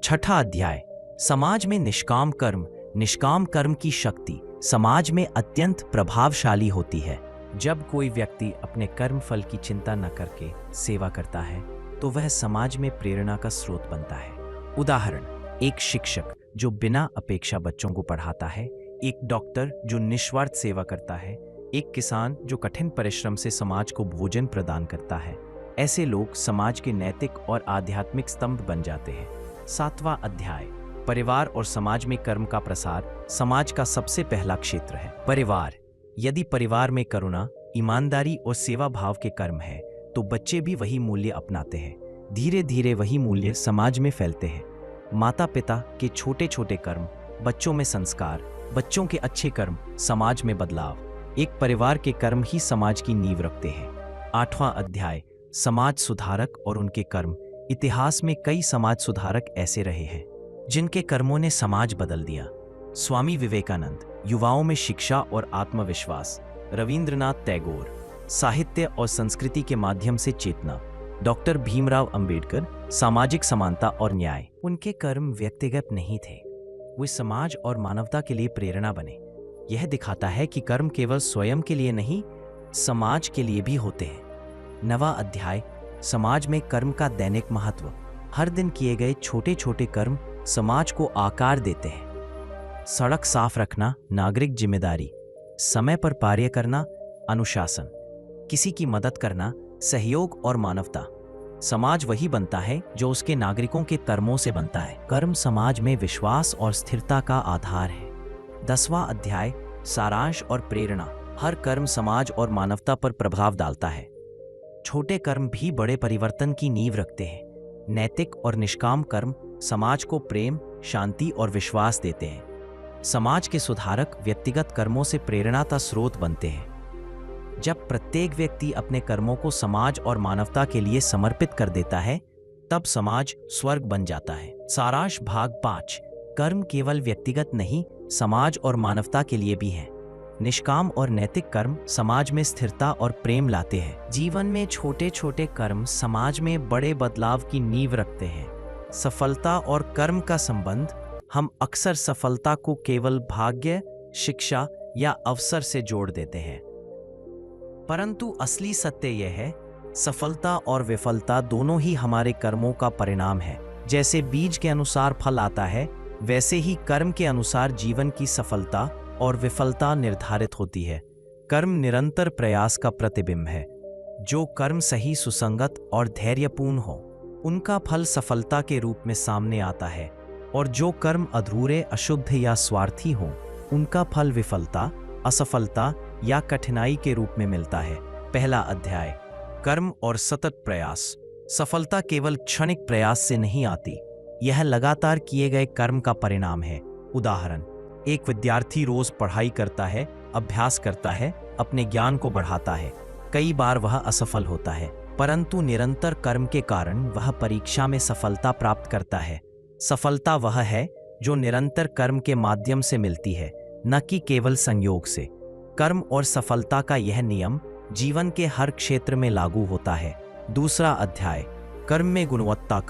छठा अध्याय, समाज में निष्काम कर्म। निष्काम कर्म की शक्ति समाज में अत्यंत प्रभावशाली होती है। जब कोई व्यक्ति अपने कर्म फल की चिंता न करके सेवा करता है, तो वह समाज में प्रेरणा का स्रोत बनता है। उदाहरण, एक शिक्षक जो बिना अपेक्षा बच्चों को पढ़ाता है, एक डॉक्टर जो निस्वार्थ सेवा करता है, एक किसान जो कठिन परिश्रम से समाज को भोजन प्रदान करता है। ऐसे लोग समाज के नैतिक और आध्यात्मिक स्तंभ बन जाते हैं। सातवां अध्याय, परिवार और समाज में कर्म का प्रसार। समाज का सबसे पहला क्षेत्र है परिवार। यदि परिवार में करुणा, ईमानदारी और सेवा भाव के कर्म है, तो बच्चे भी वही मूल्य अपनाते हैं। धीरे धीरे वही मूल्य समाज में फैलते हैं। माता पिता के छोटे छोटे कर्म, बच्चों में संस्कार, बच्चों के अच्छे कर्म, समाज में बदलाव। एक परिवार के कर्म ही समाज की नींव रखते हैं। आठवां अध्याय, समाज सुधारक और उनके कर्म। इतिहास में कई समाज सुधारक ऐसे रहे हैं जिनके कर्मों ने समाज बदल दिया। स्वामी विवेकानंद, युवाओं में शिक्षा और आत्मविश्वास। रविंद्रनाथ टैगोर, साहित्य और संस्कृति के माध्यम से चेतना। डॉक्टर भीमराव अंबेडकर, सामाजिक समानता और न्याय। उनके कर्म व्यक्तिगत नहीं थे, वे समाज और मानवता के लिए प्रेरणा बने। यह दिखाता है कि कर्म केवल स्वयं के लिए नहीं, समाज के लिए भी होते हैं। नवा अध्याय, समाज में कर्म का दैनिक महत्व। हर दिन किए गए छोटे छोटे कर्म समाज को आकार देते हैं। सड़क साफ रखना नागरिक जिम्मेदारी, समय पर कार्य करना अनुशासन, किसी की मदद करना सहयोग और मानवता। समाज वही बनता है जो उसके नागरिकों के कर्मों से बनता है। कर्म समाज में विश्वास और स्थिरता का आधार है। 10वां अध्याय, सारांश और प्रेरणा। हर कर्म समाज और मानवता पर प्रभाव डालता है। छोटे कर्म भी बड़े परिवर्तन की नींव रखते हैं। नैतिक और निष्काम कर्म समाज को प्रेम, शांति और विश्वास देते हैं। समाज के सुधारक व्यक्तिगत कर्मों से प्रेरणा का स्रोत बनते हैं। जब प्रत्येक व्यक्ति अपने कर्मों को समाज और मानवता के लिए समर्पित कर देता है, तब समाज स्वर्ग बन जाता है। सारांश भाग 5। कर्म केवल व्यक्तिगत नहीं, समाज और मानवता के लिए भी है। निष्काम और नैतिक कर्म समाज में स्थिरता और प्रेम लाते हैं। जीवन में छोटे छोटे कर्म समाज में बड़े बदलाव की नींव रखते हैं। सफलता और कर्म का संबंध। हम अक्सर सफलता को केवल भाग्य, शिक्षा या अवसर से जोड़ देते हैं, परंतु असली सत्य यह है, सफलता और विफलता दोनों ही हमारे कर्मों का परिणाम है। जैसे बीज के अनुसार फल आता है, वैसे ही कर्म के अनुसार जीवन की सफलता और विफलता निर्धारित होती है। कर्म निरंतर प्रयास का प्रतिबिंब है। जो कर्म सही, सुसंगत और धैर्यपूर्ण हो, उनका फल सफलता के रूप में सामने आता है, और जो कर्म अधूरे, अशुद्ध या स्वार्थी हो, उनका फल विफलता, असफलता या कठिनाई के रूप में मिलता है। पहला अध्याय, कर्म और सतत प्रयास। सफलता केवल क्षणिक प्रयास से नहीं आती, यह लगातार किए गए कर्म का परिणाम है। उदाहरण, एक विद्यार्थी रोज पढ़ाई करता है, अभ्यास करता है, अपने ज्ञान को बढ़ाता है। कई बार वह असफल होता है, परंतु निरंतर कर्म के कारण वह परीक्षा में सफलता प्राप्त करता है। सफलता वह है जो निरंतर कर्म के माध्यम से मिलती है, न कि केवल संयोग से। कर्म और सफलता का यह नियम जीवन के हर क्षेत्र में लागू होता है। दूसरा अध्याय, कर्म में गुणवत्ता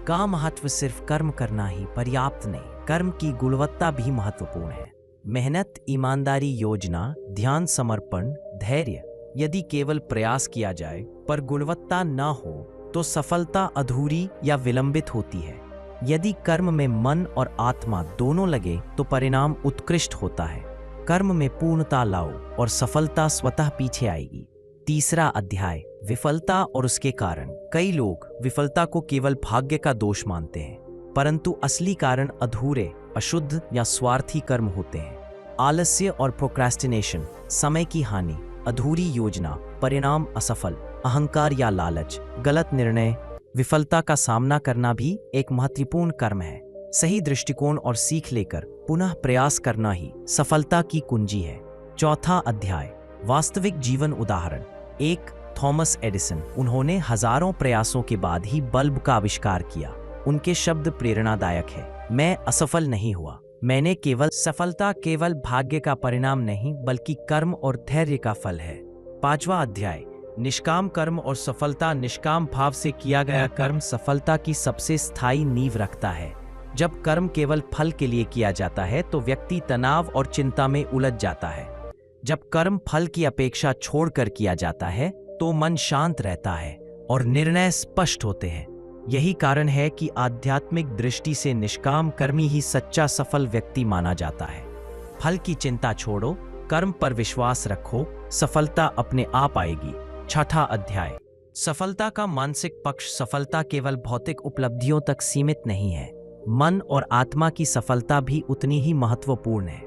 का महत्व। सिर्फ कर्म करना ही पर्याप्त नहीं, कर्म की गुणवत्ता भी महत्वपूर्ण है। मेहनत, ईमानदारी, योजना, ध्यान, समर्पण, धैर्य। यदि केवल प्रयास किया जाए पर गुणवत्ता न हो तो सफलता अधूरी या विलंबित होती है। यदि कर्म में मन और आत्मा दोनों लगे तो परिणाम उत्कृष्ट होता है। कर्म में पूर्णता लाओ और सफलता स्वतः पीछे आएगी। तीसरा अध्याय, विफलता और उसके कारण। कई लोग विफलता को केवल भाग्य का दोष मानते हैं, परंतु असली कारण अधूरे, अशुद्ध या स्वार्थी कर्म होते हैं। आलस्य और प्रोक्रेस्टिनेशन, समय की हानि, अधूरी योजना, परिणाम असफल, अहंकार या लालच, गलत निर्णय। विफलता का सामना करना भी एक महत्वपूर्ण कर्म है। सही दृष्टिकोण और सीख लेकर पुनः प्रयास करना ही सफलता की कुंजी है। चौथा अध्याय, वास्तविक जीवन उदाहरण। एक थॉमस एडिसन, उन्होंने हजारों प्रयासों के बाद ही बल्ब का आविष्कार किया। उनके शब्द प्रेरणादायक है। मैं असफल नहीं हुआ, मैंने सफलता केवल भाग्य का परिणाम नहीं बल्कि कर्म और धैर्य का फल है। पांचवा अध्याय, निष्काम कर्म और सफलता। निष्काम भाव से किया गया कर्म सफलता की सबसे स्थायी नींव रखता है। जब कर्म केवल फल के लिए किया जाता है तो व्यक्ति तनाव और चिंता में उलझ जाता है। जब कर्म फल की अपेक्षा छोड़कर किया जाता है तो मन शांत रहता है और निर्णय स्पष्ट होते हैं। यही कारण है कि आध्यात्मिक दृष्टि से निष्काम कर्मी ही सच्चा सफल व्यक्ति माना जाता है। फल की चिंता छोड़ो, कर्म पर विश्वास रखो, सफलता अपने आप आएगी। छठा अध्याय, सफलता का मानसिक पक्ष। सफलता केवल भौतिक उपलब्धियों तक सीमित नहीं है, मन और आत्मा की सफलता भी उतनी ही महत्वपूर्ण है।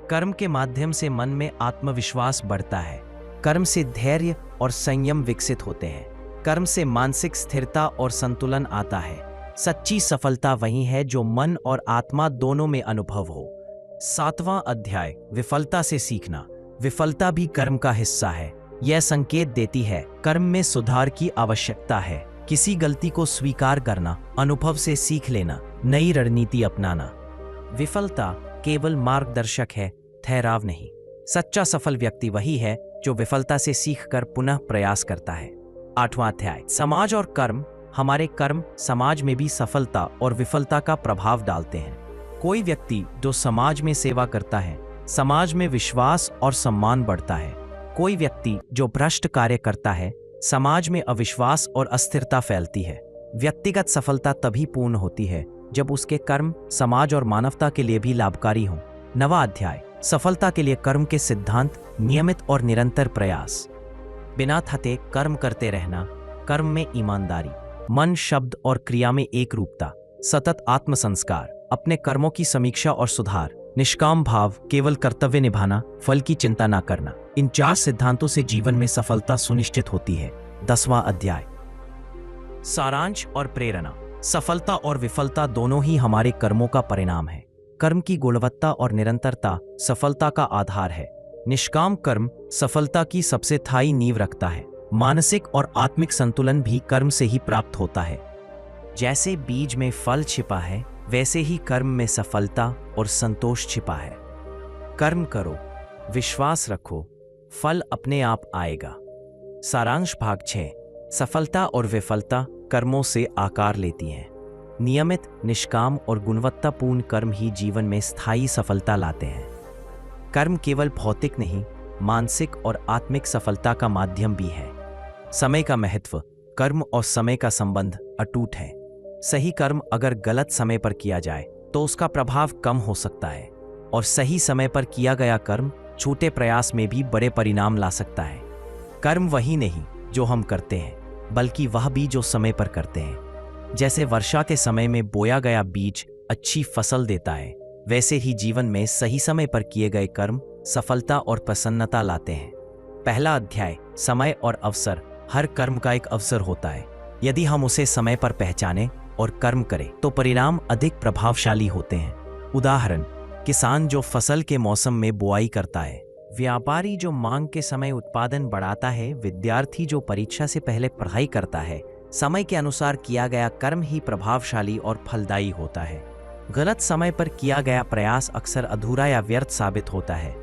कर्म के माध्यम से मन में आत्मविश्वास बढ़ता है। कर्म से धैर्य और संयम विकसित होते हैं। कर्म से मानसिक स्थिरता और संतुलन आता है। सच्ची सफलता वही है जो मन और आत्मा दोनों में अनुभव हो। सातवां अध्याय, विफलता से सीखना। विफलता भी कर्म का हिस्सा है। यह संकेत देती है कर्म में सुधार की आवश्यकता है। किसी गलती को स्वीकार करना, अनुभव से सीख लेना, नई रणनीति अपनाना। विफलता केवल मार्गदर्शक है, ठहराव नहीं। सच्चा सफल व्यक्ति वही है जो विफलता से सीखकर पुनः प्रयास करता है। आठवां अध्याय, समाज और कर्म। हमारे कर्म समाज में भी सफलता और विफलता का प्रभाव डालते हैं। कोई व्यक्ति जो समाज में सेवा करता है, समाज में विश्वास और सम्मान बढ़ता है। कोई व्यक्ति जो भ्रष्ट कार्य करता है, समाज में अविश्वास और अस्थिरता फैलती है। व्यक्तिगत सफलता तभी पूर्ण होती है जब उसके कर्म समाज और मानवता के लिए भी लाभकारी हों। नवा अध्याय, सफलता के लिए कर्म के सिद्धांत। नियमित और निरंतर प्रयास, बिना थके कर्म करते रहना। कर्म में ईमानदारी, मन, शब्द और क्रिया में एक रूपता, सतत आत्म संस्कार, अपने कर्मों की समीक्षा और सुधार, निष्काम भाव, केवल कर्तव्य निभाना, फल की चिंता न करना। इन 4 सिद्धांतों से जीवन में सफलता सुनिश्चित होती है। 10वां अध्याय, सारांश और प्रेरणा। सफलता और विफलता दोनों ही हमारे कर्मों का परिणाम है। कर्म की गुणवत्ता और निरंतरता सफलता का आधार है। निष्काम कर्म सफलता की सबसे स्थायी नींव रखता है। मानसिक और आत्मिक संतुलन भी कर्म से ही प्राप्त होता है। जैसे बीज में फल छिपा है, वैसे ही कर्म में सफलता और संतोष छिपा है। कर्म करो, विश्वास रखो, फल अपने आप आएगा। सारांश भाग 6, सफलता और विफलता कर्मों से आकार लेती हैं। नियमित, निष्काम और गुणवत्तापूर्ण कर्म ही जीवन में स्थायी सफलता लाते हैं। कर्म केवल भौतिक नहीं, मानसिक और आत्मिक सफलता का माध्यम भी है। समय का महत्व। कर्म और समय का संबंध अटूट है। सही कर्म अगर गलत समय पर किया जाए तो उसका प्रभाव कम हो सकता है, और सही समय पर किया गया कर्म छोटे प्रयास में भी बड़े परिणाम ला सकता है। कर्म वही नहीं जो हम करते हैं, बल्कि वह भी जो समय पर करते हैं। जैसे वर्षा के समय में बोया गया बीज अच्छी फसल देता है, वैसे ही जीवन में सही समय पर किए गए कर्म सफलता और प्रसन्नता लाते हैं। पहला अध्याय, समय और अवसर। हर कर्म का एक अवसर होता है। यदि हम उसे समय पर पहचानें और कर्म करें तो परिणाम अधिक प्रभावशाली होते हैं। उदाहरण, किसान जो फसल के मौसम में बुआई करता है, व्यापारी जो मांग के समय उत्पादन बढ़ाता है, विद्यार्थी जो परीक्षा से पहले पढ़ाई करता है। समय के अनुसार किया गया कर्म ही प्रभावशाली और फलदायी होता है। गलत समय पर किया गया प्रयास अक्सर अधूरा या व्यर्थ साबित होता है।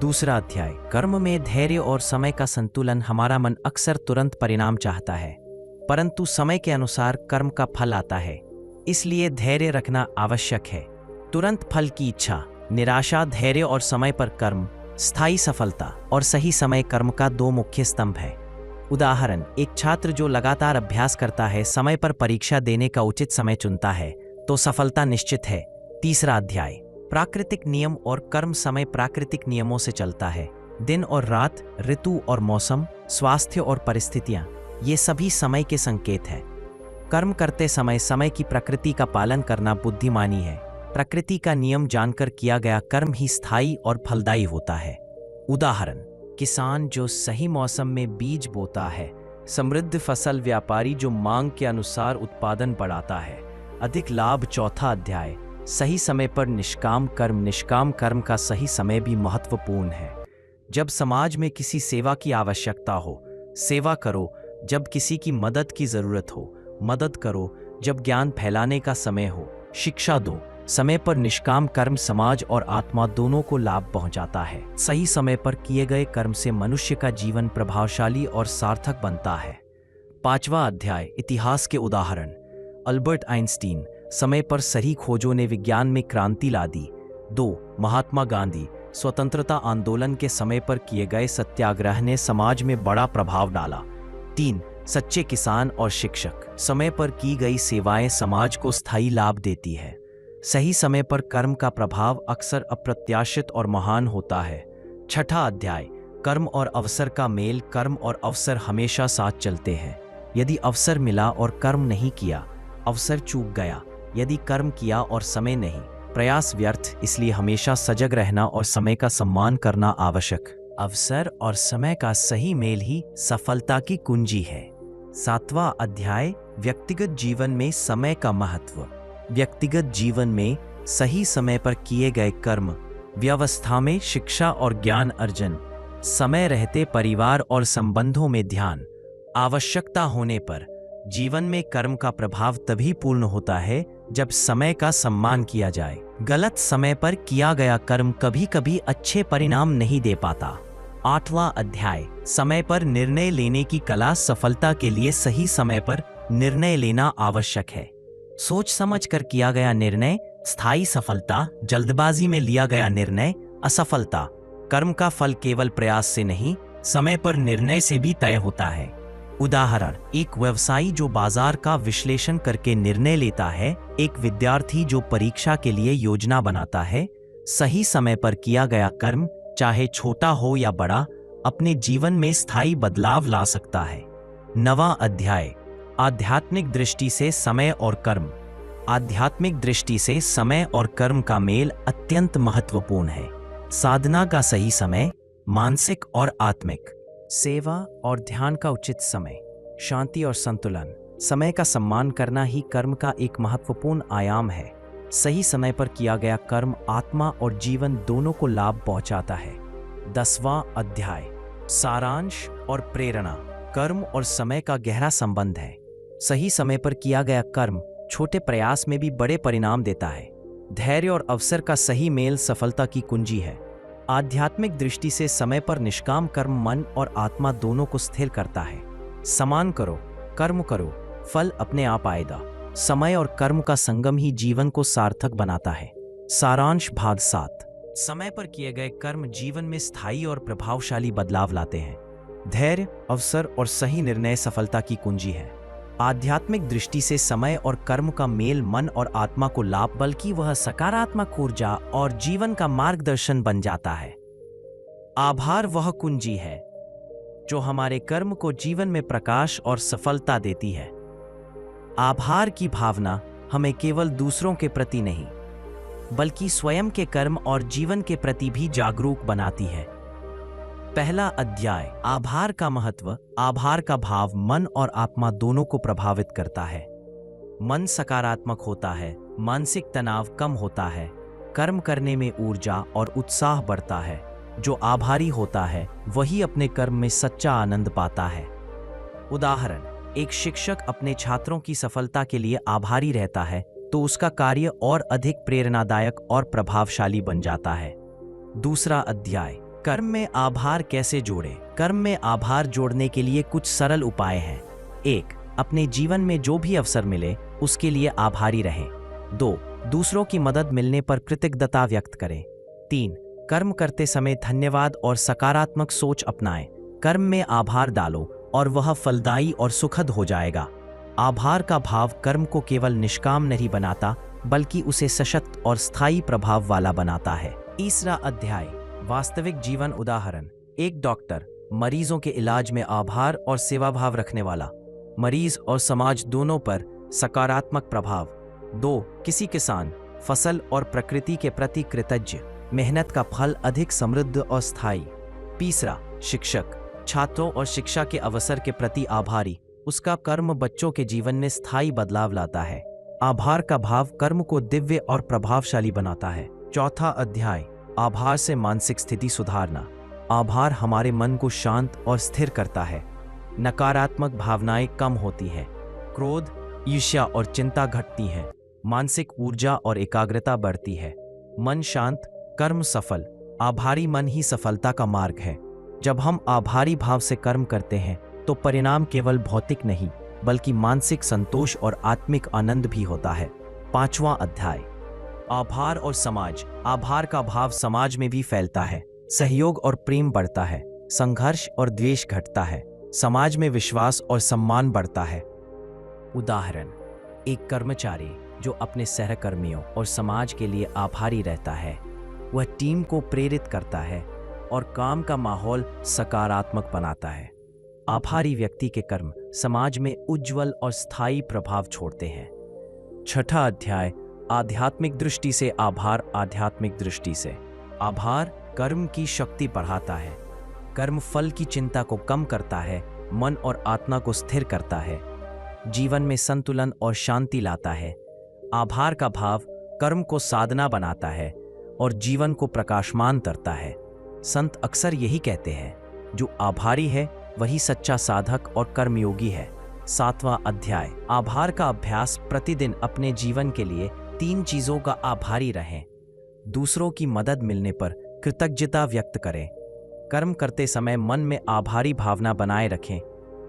दूसरा अध्याय, कर्म में धैर्य और समय का संतुलन। हमारा मन अक्सर तुरंत परिणाम चाहता है, परंतु समय के अनुसार कर्म का फल आता है, इसलिए धैर्य रखना आवश्यक है। तुरंत फल की इच्छा, निराशा, धैर्य और समय पर कर्म, स्थायी सफलता और सही समय कर्म का दो मुख्य स्तंभ है। उदाहरण, एक छात्र जो लगातार अभ्यास करता है, समय पर परीक्षा देने का उचित समय चुनता है, तो सफलता निश्चित है। तीसरा अध्याय, प्राकृतिक नियम और कर्म। समय प्राकृतिक नियमों से चलता है। दिन और रात, ऋतु और मौसम, स्वास्थ्य और परिस्थितियां, ये सभी समय के संकेत हैं। कर्म करते समय समय की प्रकृति का पालन करना बुद्धिमानी है। प्रकृति का नियम जानकर किया गया कर्म ही स्थायी और फलदायी होता है। उदाहरण, किसान जो सही मौसम में बीज बोता है, समृद्ध फसल। व्यापारी जो मांग के अनुसार उत्पादन बढ़ाता है, अधिक लाभ। चौथा अध्याय, सही समय पर निष्काम कर्म। निष्काम कर्म का सही समय भी महत्वपूर्ण है। जब समाज में किसी सेवा की आवश्यकता हो, सेवा करो। जब किसी की मदद की जरूरत हो, मदद करो। जब ज्ञान फैलाने का समय हो, शिक्षा दो। समय पर निष्काम कर्म समाज और आत्मा दोनों को लाभ पहुंचाता है। सही समय पर किए गए कर्म से मनुष्य का जीवन प्रभावशाली और सार्थक बनता है। पांचवा अध्याय, इतिहास के उदाहरण। अल्बर्ट आइंस्टीन, समय पर सही खोजों ने विज्ञान में क्रांति ला दी। 2. महात्मा गांधी, स्वतंत्रता आंदोलन के समय पर किए गए सत्याग्रह ने समाज में बड़ा प्रभाव डाला। 3. सच्चे किसान और शिक्षक, समय पर की गई सेवाएं समाज को स्थायी लाभ देती है। सही समय पर कर्म का प्रभाव अक्सर अप्रत्याशित और महान होता है। छठा अध्याय, कर्म और अवसर का मेल। कर्म और अवसर हमेशा साथ चलते हैं। यदि अवसर मिला और कर्म नहीं किया, अवसर चूक गया। यदि कर्म किया और समय नहीं, प्रयास व्यर्थ। इसलिए हमेशा सजग रहना और समय का सम्मान करना आवश्यक। अवसर और समय का सही मेल ही सफलता की कुंजी है। सातवां अध्याय, व्यक्तिगत जीवन में समय का महत्व। व्यक्तिगत जीवन में सही समय पर किए गए कर्म, व्यवस्था में शिक्षा और ज्ञान अर्जन, समय रहते परिवार और संबंधों में ध्यान, आवश्यकता होने पर जीवन में कर्म का प्रभाव तभी पूर्ण होता है जब समय का सम्मान किया जाए। गलत समय पर किया गया कर्म कभी कभी अच्छे परिणाम नहीं दे पाता। आठवां अध्याय, समय पर निर्णय लेने की कला। सफलता के लिए सही समय पर निर्णय लेना आवश्यक है। सोच समझ कर किया गया निर्णय स्थायी सफलता, जल्दबाजी में लिया गया निर्णय असफलता। कर्म का फल केवल प्रयास से नहीं, समय पर निर्णय से भी तय होता है। उदाहरण, एक व्यवसायी जो बाजार का विश्लेषण करके निर्णय लेता है, एक विद्यार्थी जो परीक्षा के लिए योजना बनाता है। सही समय पर किया गया कर्म, चाहे छोटा हो या बड़ा, अपने जीवन में स्थायी बदलाव ला सकता है। नवां अध्याय, आध्यात्मिक दृष्टि से समय और कर्म। आध्यात्मिक दृष्टि से समय और कर्म का मेल अत्यंत महत्वपूर्ण है। साधना का सही समय, मानसिक और आत्मिक। सेवा और ध्यान का उचित समय, शांति और संतुलन। समय का सम्मान करना ही कर्म का एक महत्वपूर्ण आयाम है। सही समय पर किया गया कर्म आत्मा और जीवन दोनों को लाभ पहुंचाता है। 10वां अध्याय, सारांश और प्रेरणा। कर्म और समय का गहरा संबंध है। सही समय पर किया गया कर्म छोटे प्रयास में भी बड़े परिणाम देता है। धैर्य और अवसर का सही मेल सफलता की कुंजी है। आध्यात्मिक दृष्टि से समय पर निष्काम कर्म मन और आत्मा दोनों को स्थिर करता है। समान करो, कर्म करो, फल अपने आप आएगा। समय और कर्म का संगम ही जीवन को सार्थक बनाता है। सारांश भाग 7। समय पर किए गए कर्म जीवन में स्थायी और प्रभावशाली बदलाव लाते हैं। धैर्य, अवसर और सही निर्णय सफलता की कुंजी है। आध्यात्मिक दृष्टि से समय और कर्म का मेल मन और आत्मा को लाभ, बल्कि वह सकारात्मक ऊर्जा और जीवन का मार्गदर्शन बन जाता है। आभार वह कुंजी है जो हमारे कर्म को जीवन में प्रकाश और सफलता देती है। आभार की भावना हमें केवल दूसरों के प्रति नहीं, बल्कि स्वयं के कर्म और जीवन के प्रति भी जागरूक बनाती है। पहला अध्याय, आभार का महत्व। आभार का भाव मन और आत्मा दोनों को प्रभावित करता है। मन सकारात्मक होता है, मानसिक तनाव कम होता है, कर्म करने में ऊर्जा और उत्साह बढ़ता है। जो आभारी होता है वही अपने कर्म में सच्चा आनंद पाता है। उदाहरण, एक शिक्षक अपने छात्रों की सफलता के लिए आभारी रहता है तो उसका कार्य और अधिक प्रेरणादायक और प्रभावशाली बन जाता है। दूसरा अध्याय, कर्म में आभार कैसे जोड़ें। कर्म में आभार जोड़ने के लिए कुछ सरल उपाय हैं। 1. अपने जीवन में जो भी अवसर मिले उसके लिए आभारी रहें। 2. दूसरों की मदद मिलने पर कृतज्ञता व्यक्त करें। 3. कर्म करते समय धन्यवाद और सकारात्मक सोच अपनाएं। कर्म में आभार डालो और वह फलदायी और सुखद हो जाएगा। आभार का भाव कर्म को केवल निष्काम नहीं बनाता बल्कि उसे सशक्त और स्थायी प्रभाव वाला बनाता है। तीसरा अध्याय, वास्तविक जीवन उदाहरण। एक डॉक्टर मरीजों के इलाज में आभार और सेवाभाव रखने वाला, मरीज और समाज दोनों पर सकारात्मक प्रभाव। 2. किसी किसान फसल और प्रकृति के प्रति कृतज्ञ, मेहनत का फल अधिक समृद्ध और स्थायी। तीसरा, शिक्षक छात्रों और शिक्षा के अवसर के प्रति आभारी, उसका कर्म बच्चों के जीवन में स्थायी बदलाव लाता है। आभार का भाव कर्म को दिव्य और प्रभावशाली बनाता है। चौथा अध्याय, आभार से मानसिक स्थिति सुधारना। आभार हमारे मन को शांत और स्थिर करता है। नकारात्मक भावनाएं कम होती हैं, क्रोध, ईर्ष्या और चिंता घटती हैं, मानसिक ऊर्जा और एकाग्रता बढ़ती है। मन शांत, कर्म सफल। आभारी मन ही सफलता का मार्ग है। जब हम आभारी भाव से कर्म करते हैं तो परिणाम केवल भौतिक नहीं बल्कि मानसिक संतोष और आत्मिक आनंद भी होता है। पांचवां अध्याय, आभार और समाज। आभार का भाव समाज में भी फैलता है। सहयोग और प्रेम बढ़ता है, संघर्ष और द्वेष घटता है, समाज में विश्वास और सम्मान बढ़ता है। उदाहरण, एक कर्मचारी जो अपने सहकर्मियों और समाज के लिए आभारी रहता है वह टीम को प्रेरित करता है और काम का माहौल सकारात्मक बनाता है। आभारी व्यक्ति के कर्म समाज में उज्जवल और स्थायी प्रभाव छोड़ते हैं। छठा अध्याय, आध्यात्मिक दृष्टि से आभार। आध्यात्मिक दृष्टि से आभार कर्म की शक्ति बढ़ाता है। कर्म फल की चिंता को कम करता है, मन और आत्मा को स्थिर करता है, जीवन में संतुलन और शांति लाता है। आभार का भाव कर्म को साधना बनाता है और जीवन को प्रकाशमान करता है। संत अक्सर यही कहते हैं, जो आभारी है वही सच्चा साधक और कर्मयोगी है। सातवां अध्याय, आभार का अभ्यास। प्रतिदिन अपने जीवन के लिए 3 चीजों का आभारी रहें। दूसरों की मदद मिलने पर कृतज्ञता व्यक्त करें। कर्म करते समय मन में आभारी भावना बनाए रखें।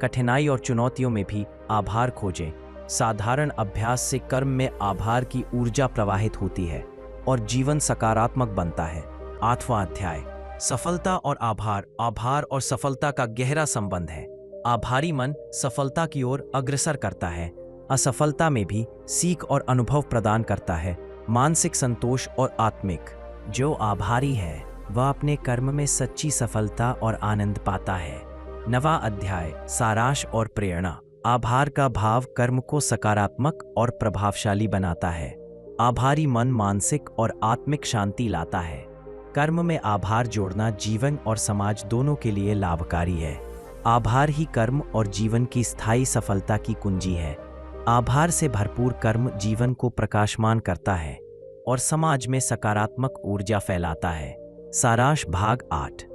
कठिनाई और चुनौतियों में भी आभार खोजें। साधारण अभ्यास से कर्म में आभार की ऊर्जा प्रवाहित होती है और जीवन सकारात्मक बनता है। 8वां अध्याय, सफलता और आभार। आभार और सफलता का गहरा संबंध है। आभारी मन सफलता की ओर अग्रसर करता है, असफलता में भी सीख और अनुभव प्रदान करता है, मानसिक संतोष और आत्मिक। जो आभारी है वह अपने कर्म में सच्ची सफलता और आनंद पाता है। 9वां अध्याय, सारांश और प्रेरणा। आभार का भाव कर्म को सकारात्मक और प्रभावशाली बनाता है। आभारी मन मानसिक और आत्मिक शांति लाता है। कर्म में आभार जोड़ना जीवन और समाज दोनों के लिए लाभकारी है। आभार ही कर्म और जीवन की स्थायी सफलता की कुंजी है। आभार से भरपूर कर्म जीवन को प्रकाशमान करता है और समाज में सकारात्मक ऊर्जा फैलाता है। सारांश भाग 8।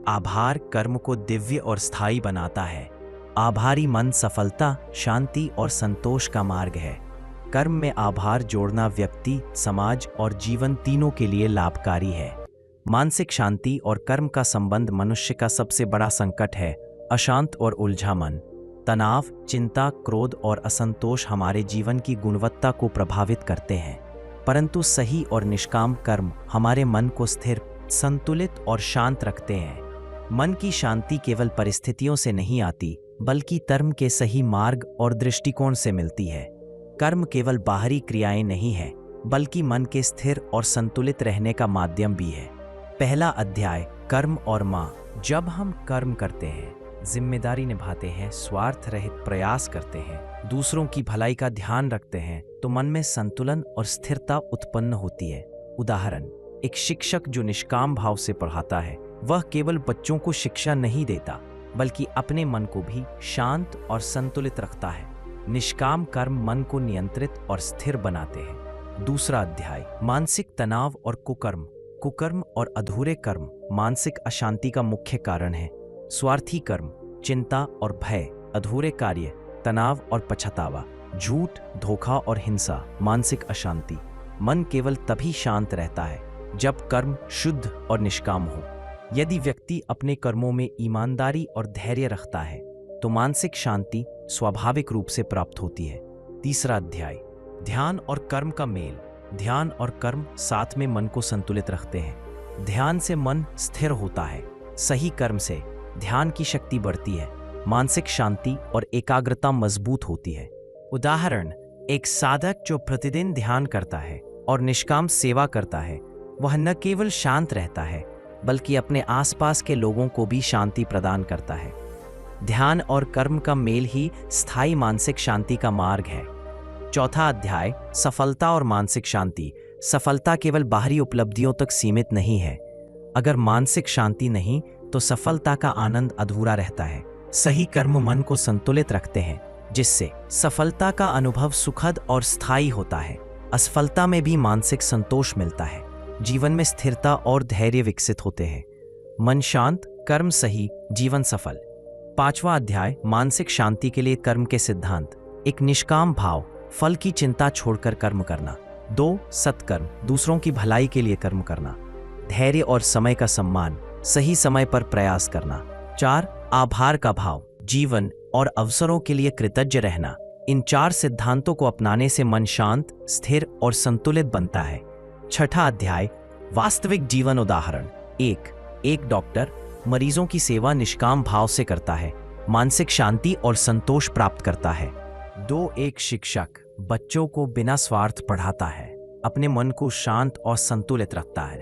आभार कर्म को दिव्य और स्थायी बनाता है। आभारी मन सफलता, शांति और संतोष का मार्ग है। कर्म में आभार जोड़ना व्यक्ति, समाज और जीवन तीनों के लिए लाभकारी है। मानसिक शांति और कर्म का संबंध मनुष्य का सबसे बड़ा संकट है। अशांत और उलझा मन, तनाव, चिंता, क्रोध और असंतोष हमारे जीवन की गुणवत्ता को प्रभावित करते हैं, परंतु सही और निष्काम कर्म हमारे मन को स्थिर, संतुलित और शांत रखते हैं। मन की शांति केवल परिस्थितियों से नहीं आती बल्कि कर्म के सही मार्ग और दृष्टिकोण से मिलती है। कर्म केवल बाहरी क्रियाएं नहीं है बल्कि मन के स्थिर और संतुलित रहने का माध्यम भी है। पहला अध्याय, कर्म और माँ। जब हम कर्म करते हैं, जिम्मेदारी निभाते हैं, स्वार्थ रहित प्रयास करते हैं, दूसरों की भलाई का ध्यान रखते हैं तो मन में संतुलन और स्थिरता उत्पन्न होती है। उदाहरण, एक शिक्षक जो निष्काम भाव से पढ़ाता है वह केवल बच्चों को शिक्षा नहीं देता बल्कि अपने मन को भी शांत और संतुलित रखता है। निष्काम कर्म मन को नियंत्रित और स्थिर बनाते हैं। दूसरा अध्याय, मानसिक तनाव और कुकर्म। कुकर्म और अधूरे कर्म मानसिक अशांति का मुख्य कारण है। स्वार्थी कर्म, चिंता और भय, अधूरे कार्य, तनाव और पछतावा, झूठ, धोखा और हिंसा, मानसिक अशांति। मन केवल तभी शांत रहता है जब कर्म शुद्ध और निष्काम हो। यदि व्यक्ति अपने कर्मों में ईमानदारी और धैर्य रखता है तो मानसिक शांति स्वाभाविक रूप से प्राप्त होती है। तीसरा अध्याय, ध्यान और कर्म का मेल। ध्यान और कर्म साथ में मन को संतुलित रखते हैं। ध्यान से मन स्थिर होता है। सही कर्म से ध्यान की शक्ति बढ़ती है। मानसिक शांति और एकाग्रता मजबूत होती है। उदाहरण, एक साधक जो प्रतिदिन ध्यान करता है और निष्काम सेवा करता है, वह न केवल शांत रहता है बल्कि अपने आसपास के लोगों को भी शांति प्रदान करता है। ध्यान और कर्म का मेल ही स्थायी मानसिक शांति का मार्ग है। चौथा अध्याय, सफलता और मानसिक शांति। सफलता केवल बाहरी उपलब्धियों तक सीमित नहीं है। अगर मानसिक शांति नहीं तो सफलता का आनंद अधूरा रहता है। सही कर्म मन को संतुलित रखते हैं, जिससे सफलता का अनुभव सुखद और स्थायी होता है। असफलता में भी मानसिक संतोष मिलता है। जीवन में स्थिरता और धैर्य विकसित होते हैं। मन शांत, कर्म सही, जीवन सफल। पांचवा अध्याय, मानसिक शांति के लिए कर्म के सिद्धांत। एक निष्काम भाव, फल की चिंता छोड़कर कर्म करना। 2 सत्कर्म, दूसरों की भलाई के लिए कर्म करना। धैर्य और समय का सम्मान, सही समय पर प्रयास करना। 4 आभार का भाव, जीवन और अवसरों के लिए कृतज्ञ रहना। इन 4 सिद्धांतों को अपनाने से मन शांत, स्थिर और संतुलित बनता है। छठा अध्याय, वास्तविक जीवन उदाहरण। एक डॉक्टर मरीजों की सेवा निष्काम भाव से करता है, मानसिक शांति और संतोष प्राप्त करता है। 2 एक शिक्षक बच्चों को बिना स्वार्थ पढ़ाता है, अपने मन को शांत और संतुलित रखता है।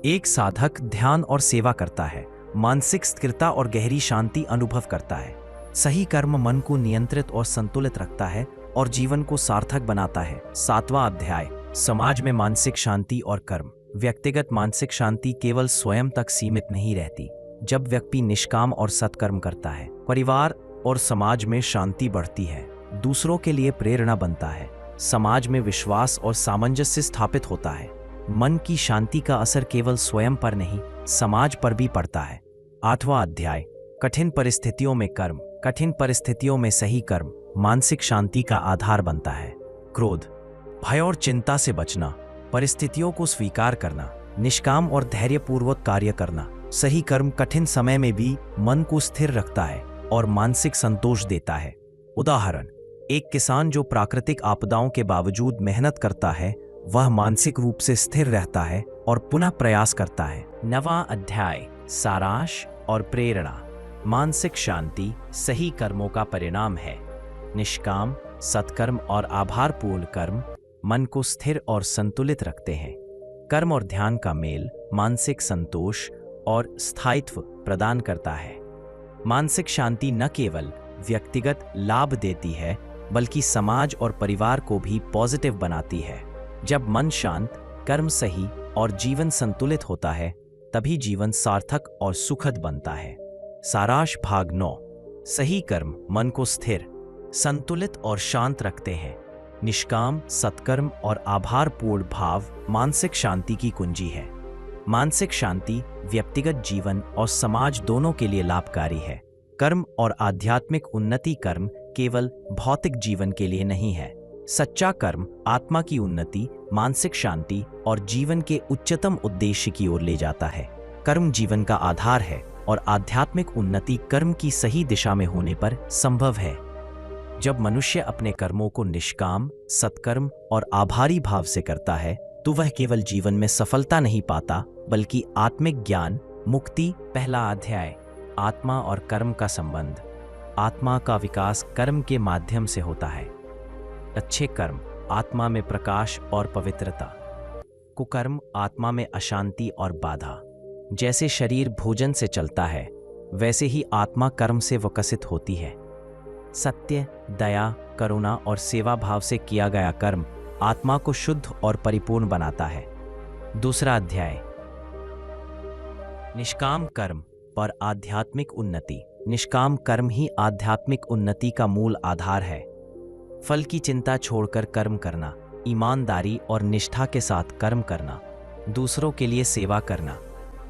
1 साधक ध्यान और सेवा करता है, मानसिक स्थिरता और गहरी शांति अनुभव करता है। सही कर्म मन को नियंत्रित और संतुलित रखता है और जीवन को सार्थक बनाता है। 7वां अध्याय, समाज में मानसिक शांति और कर्म। व्यक्तिगत मानसिक शांति केवल स्वयं तक सीमित नहीं रहती। जब व्यक्ति निष्काम और सत्कर्म करता है, परिवार और समाज में शांति बढ़ती है, दूसरों के लिए प्रेरणा बनता है, समाज में विश्वास और सामंजस्य स्थापित होता है। मन की शांति का असर केवल स्वयं पर नहीं, समाज पर भी पड़ता है। 8वां अध्याय, कठिन परिस्थितियों में कर्म। कठिन परिस्थितियों में सही कर्म मानसिक शांति का आधार बनता है। क्रोध, भय और चिंता से बचना, परिस्थितियों को स्वीकार करना, निष्काम और धैर्यपूर्वक कार्य करना। सही कर्म कठिन समय में भी मन को स्थिर रखता है और मानसिक संतोष देता है। उदाहरण, एक किसान जो प्राकृतिक आपदाओं के बावजूद मेहनत करता है, वह मानसिक रूप से स्थिर रहता है और पुनः प्रयास करता है। 9वां अध्याय, सारांश और प्रेरणा। मानसिक शांति सही कर्मों का परिणाम है। निष्काम, सत्कर्म और आभारपूर्ण कर्म मन को स्थिर और संतुलित रखते हैं। कर्म और ध्यान का मेल मानसिक संतोष और स्थायित्व प्रदान करता है। मानसिक शांति न केवल व्यक्तिगत लाभ देती है बल्कि समाज और परिवार को भी पॉजिटिव बनाती है। जब मन शांत, कर्म सही और जीवन संतुलित होता है, तभी जीवन सार्थक और सुखद बनता है। सारांश भाग 9। सही कर्म मन को स्थिर, संतुलित और शांत रखते हैं। निष्काम, सत्कर्म और आभारपूर्ण भाव मानसिक शांति की कुंजी है। मानसिक शांति व्यक्तिगत जीवन और समाज दोनों के लिए लाभकारी है। कर्म और आध्यात्मिक उन्नति कर्म केवल भौतिक जीवन के लिए नहीं है। सच्चा कर्म आत्मा की उन्नति, मानसिक शांति और जीवन के उच्चतम उद्देश्य की ओर ले जाता है। कर्म जीवन का आधार है और आध्यात्मिक उन्नति कर्म की सही दिशा में होने पर संभव है। जब मनुष्य अपने कर्मों को निष्काम, सत्कर्म और आभारी भाव से करता है, तो वह केवल जीवन में सफलता नहीं पाता बल्कि आत्मिक ज्ञान, मुक्ति। पहला अध्याय, आत्मा और कर्म का संबंध। आत्मा का विकास कर्म के माध्यम से होता है। अच्छे कर्म आत्मा में प्रकाश और पवित्रता, कुकर्म आत्मा में अशांति और बाधा। जैसे शरीर भोजन से चलता है, वैसे ही आत्मा कर्म से विकसित होती है। सत्य, दया, करुणा और सेवा भाव से किया गया कर्म आत्मा को शुद्ध और परिपूर्ण बनाता है। दूसरा अध्याय, निष्काम कर्म और आध्यात्मिक उन्नति। निष्काम कर्म ही आध्यात्मिक उन्नति का मूल आधार है। फल की चिंता छोड़कर कर्म करना, ईमानदारी और निष्ठा के साथ कर्म करना, दूसरों के लिए सेवा करना।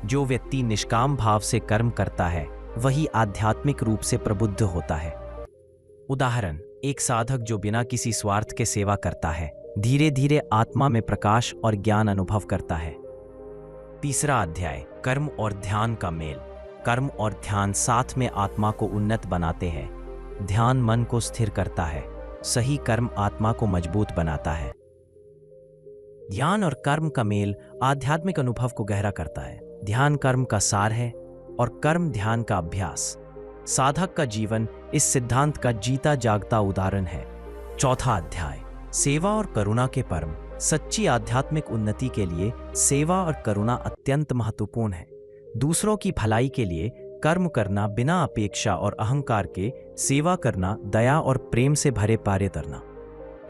जो व्यक्ति निष्काम भाव से कर्म करता है वही आध्यात्मिक रूप से प्रबुद्ध होता है। उदाहरण, एक साधक जो बिना किसी स्वार्थ के सेवा करता है, धीरे धीरे आत्मा में प्रकाश और ज्ञान अनुभव करता है। तीसरा अध्याय, कर्म और ध्यान का मेल। कर्म और ध्यान साथ में आत्मा को उन्नत बनाते हैं। ध्यान मन को स्थिर करता है, सही कर्म आत्मा को मजबूत बनाता है। ध्यान और कर्म का मेल आध्यात्मिक अनुभव को गहरा करता है। ध्यान कर्म का सार है और कर्म ध्यान का अभ्यास। साधक का जीवन इस सिद्धांत का जीता जागता उदाहरण है। चौथा अध्याय, सेवा और करुणा के परम। सच्ची आध्यात्मिक उन्नति के लिए सेवा और करुणा अत्यंत महत्वपूर्ण है। दूसरों की भलाई के लिए कर्म करना, बिना अपेक्षा और अहंकार के सेवा करना, दया और प्रेम से भरे कार्य करना।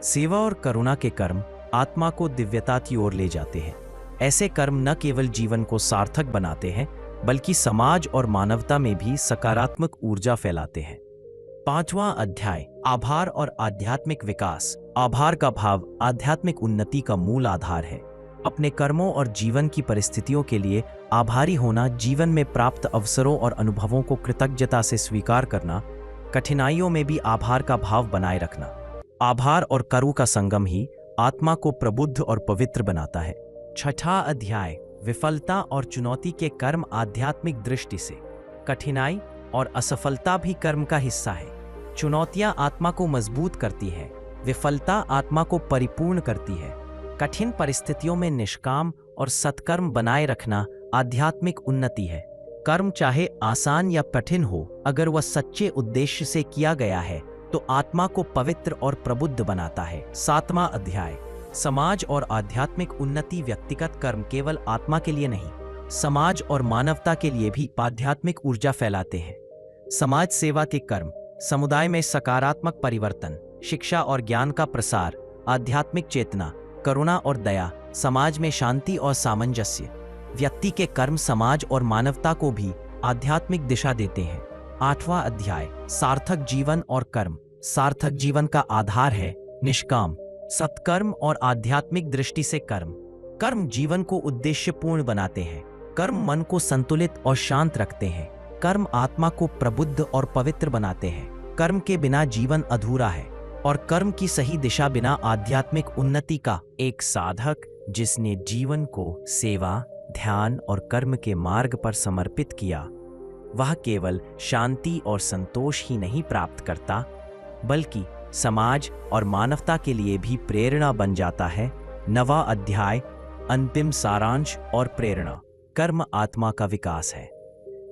सेवा और करुणा के कर्म आत्मा को दिव्यता की ओर ले जाते हैं। ऐसे कर्म न केवल जीवन को सार्थक बनाते हैं बल्कि समाज और मानवता में भी सकारात्मक ऊर्जा फैलाते हैं। पांचवां अध्याय, आभार और आध्यात्मिक विकास। आभार का भाव आध्यात्मिक उन्नति का मूल आधार है। अपने कर्मों और जीवन की परिस्थितियों के लिए आभारी होना, जीवन में प्राप्त अवसरों और अनुभवों को कृतज्ञता से स्वीकार करना, कठिनाइयों में भी आभार का भाव बनाए रखना। आभार और करु का संगम ही आत्मा को प्रबुद्ध और पवित्र बनाता है। छठा अध्याय, विफलता और चुनौती के कर्म। आध्यात्मिक दृष्टि से कठिनाई और असफलता भी कर्म का हिस्सा है। चुनौतियां आत्मा को मजबूत करती है, विफलता आत्मा को परिपूर्ण करती है। कठिन परिस्थितियों में निष्काम और सत्कर्म बनाए रखना आध्यात्मिक उन्नति है। कर्म चाहे आसान या कठिन हो, अगर वह सच्चे उद्देश्य से किया गया है तो आत्मा को पवित्र और प्रबुद्ध बनाता है। सातवां अध्याय, समाज और आध्यात्मिक उन्नति। व्यक्तिगत कर्म केवल आत्मा के लिए नहीं, समाज और मानवता के लिए भी आध्यात्मिक ऊर्जा फैलाते हैं। समाज सेवा के कर्म, समुदाय में सकारात्मक परिवर्तन, शिक्षा और ज्ञान का प्रसार, आध्यात्मिक चेतना, करुणा और दया, समाज में शांति और सामंजस्य। व्यक्ति के कर्म समाज और मानवता को भी आध्यात्मिक दिशा देते हैं। आठवां अध्याय, सार्थक जीवन और कर्म। सार्थक जीवन का आधार है निष्काम सत्कर्म और आध्यात्मिक दृष्टि से कर्म। कर्म जीवन को उद्देश्यपूर्ण बनाते हैं। कर्म मन को संतुलित और शांत रखते हैं। कर्म आत्मा को प्रबुद्ध और पवित्र बनाते हैं। कर्म के बिना जीवन अधूरा है और कर्म की सही दिशा बिना आध्यात्मिक उन्नति का। एक साधक जिसने जीवन को सेवा, ध्यान और कर्म के मार्ग पर समर्पित किया, वह केवल शांति और संतोष ही नहीं प्राप्त करता बल्कि समाज और मानवता के लिए भी प्रेरणा बन जाता है। नवा अध्याय, अंतिम सारांश और प्रेरणा। कर्म आत्मा का विकास है।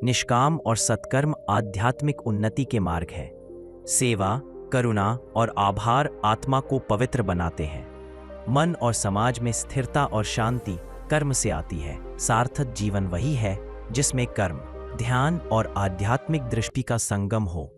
निष्काम और सत्कर्म आध्यात्मिक उन्नति के मार्ग है। सेवा, करुणा और आभार आत्मा को पवित्र बनाते हैं। मन और समाज में स्थिरता और शांति कर्म से आती है। सार्थक जीवन वही है जिसमें कर्म, ध्यान और आध्यात्मिक दृष्टि का संगम हो।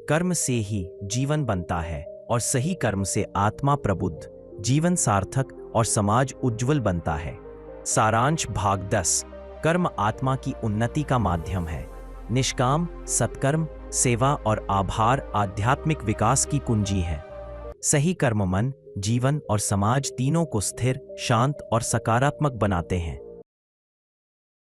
कर्म से ही जीवन बनता है और सही कर्म से आत्मा प्रबुद्ध, जीवन सार्थक और समाज उज्जवल बनता है। सारांश भाग 10। कर्म आत्मा की उन्नति का माध्यम है। निष्काम, सत्कर्म, सेवा और आभार आध्यात्मिक विकास की कुंजी है। सही कर्म मन, जीवन और समाज तीनों को स्थिर, शांत और सकारात्मक बनाते हैं।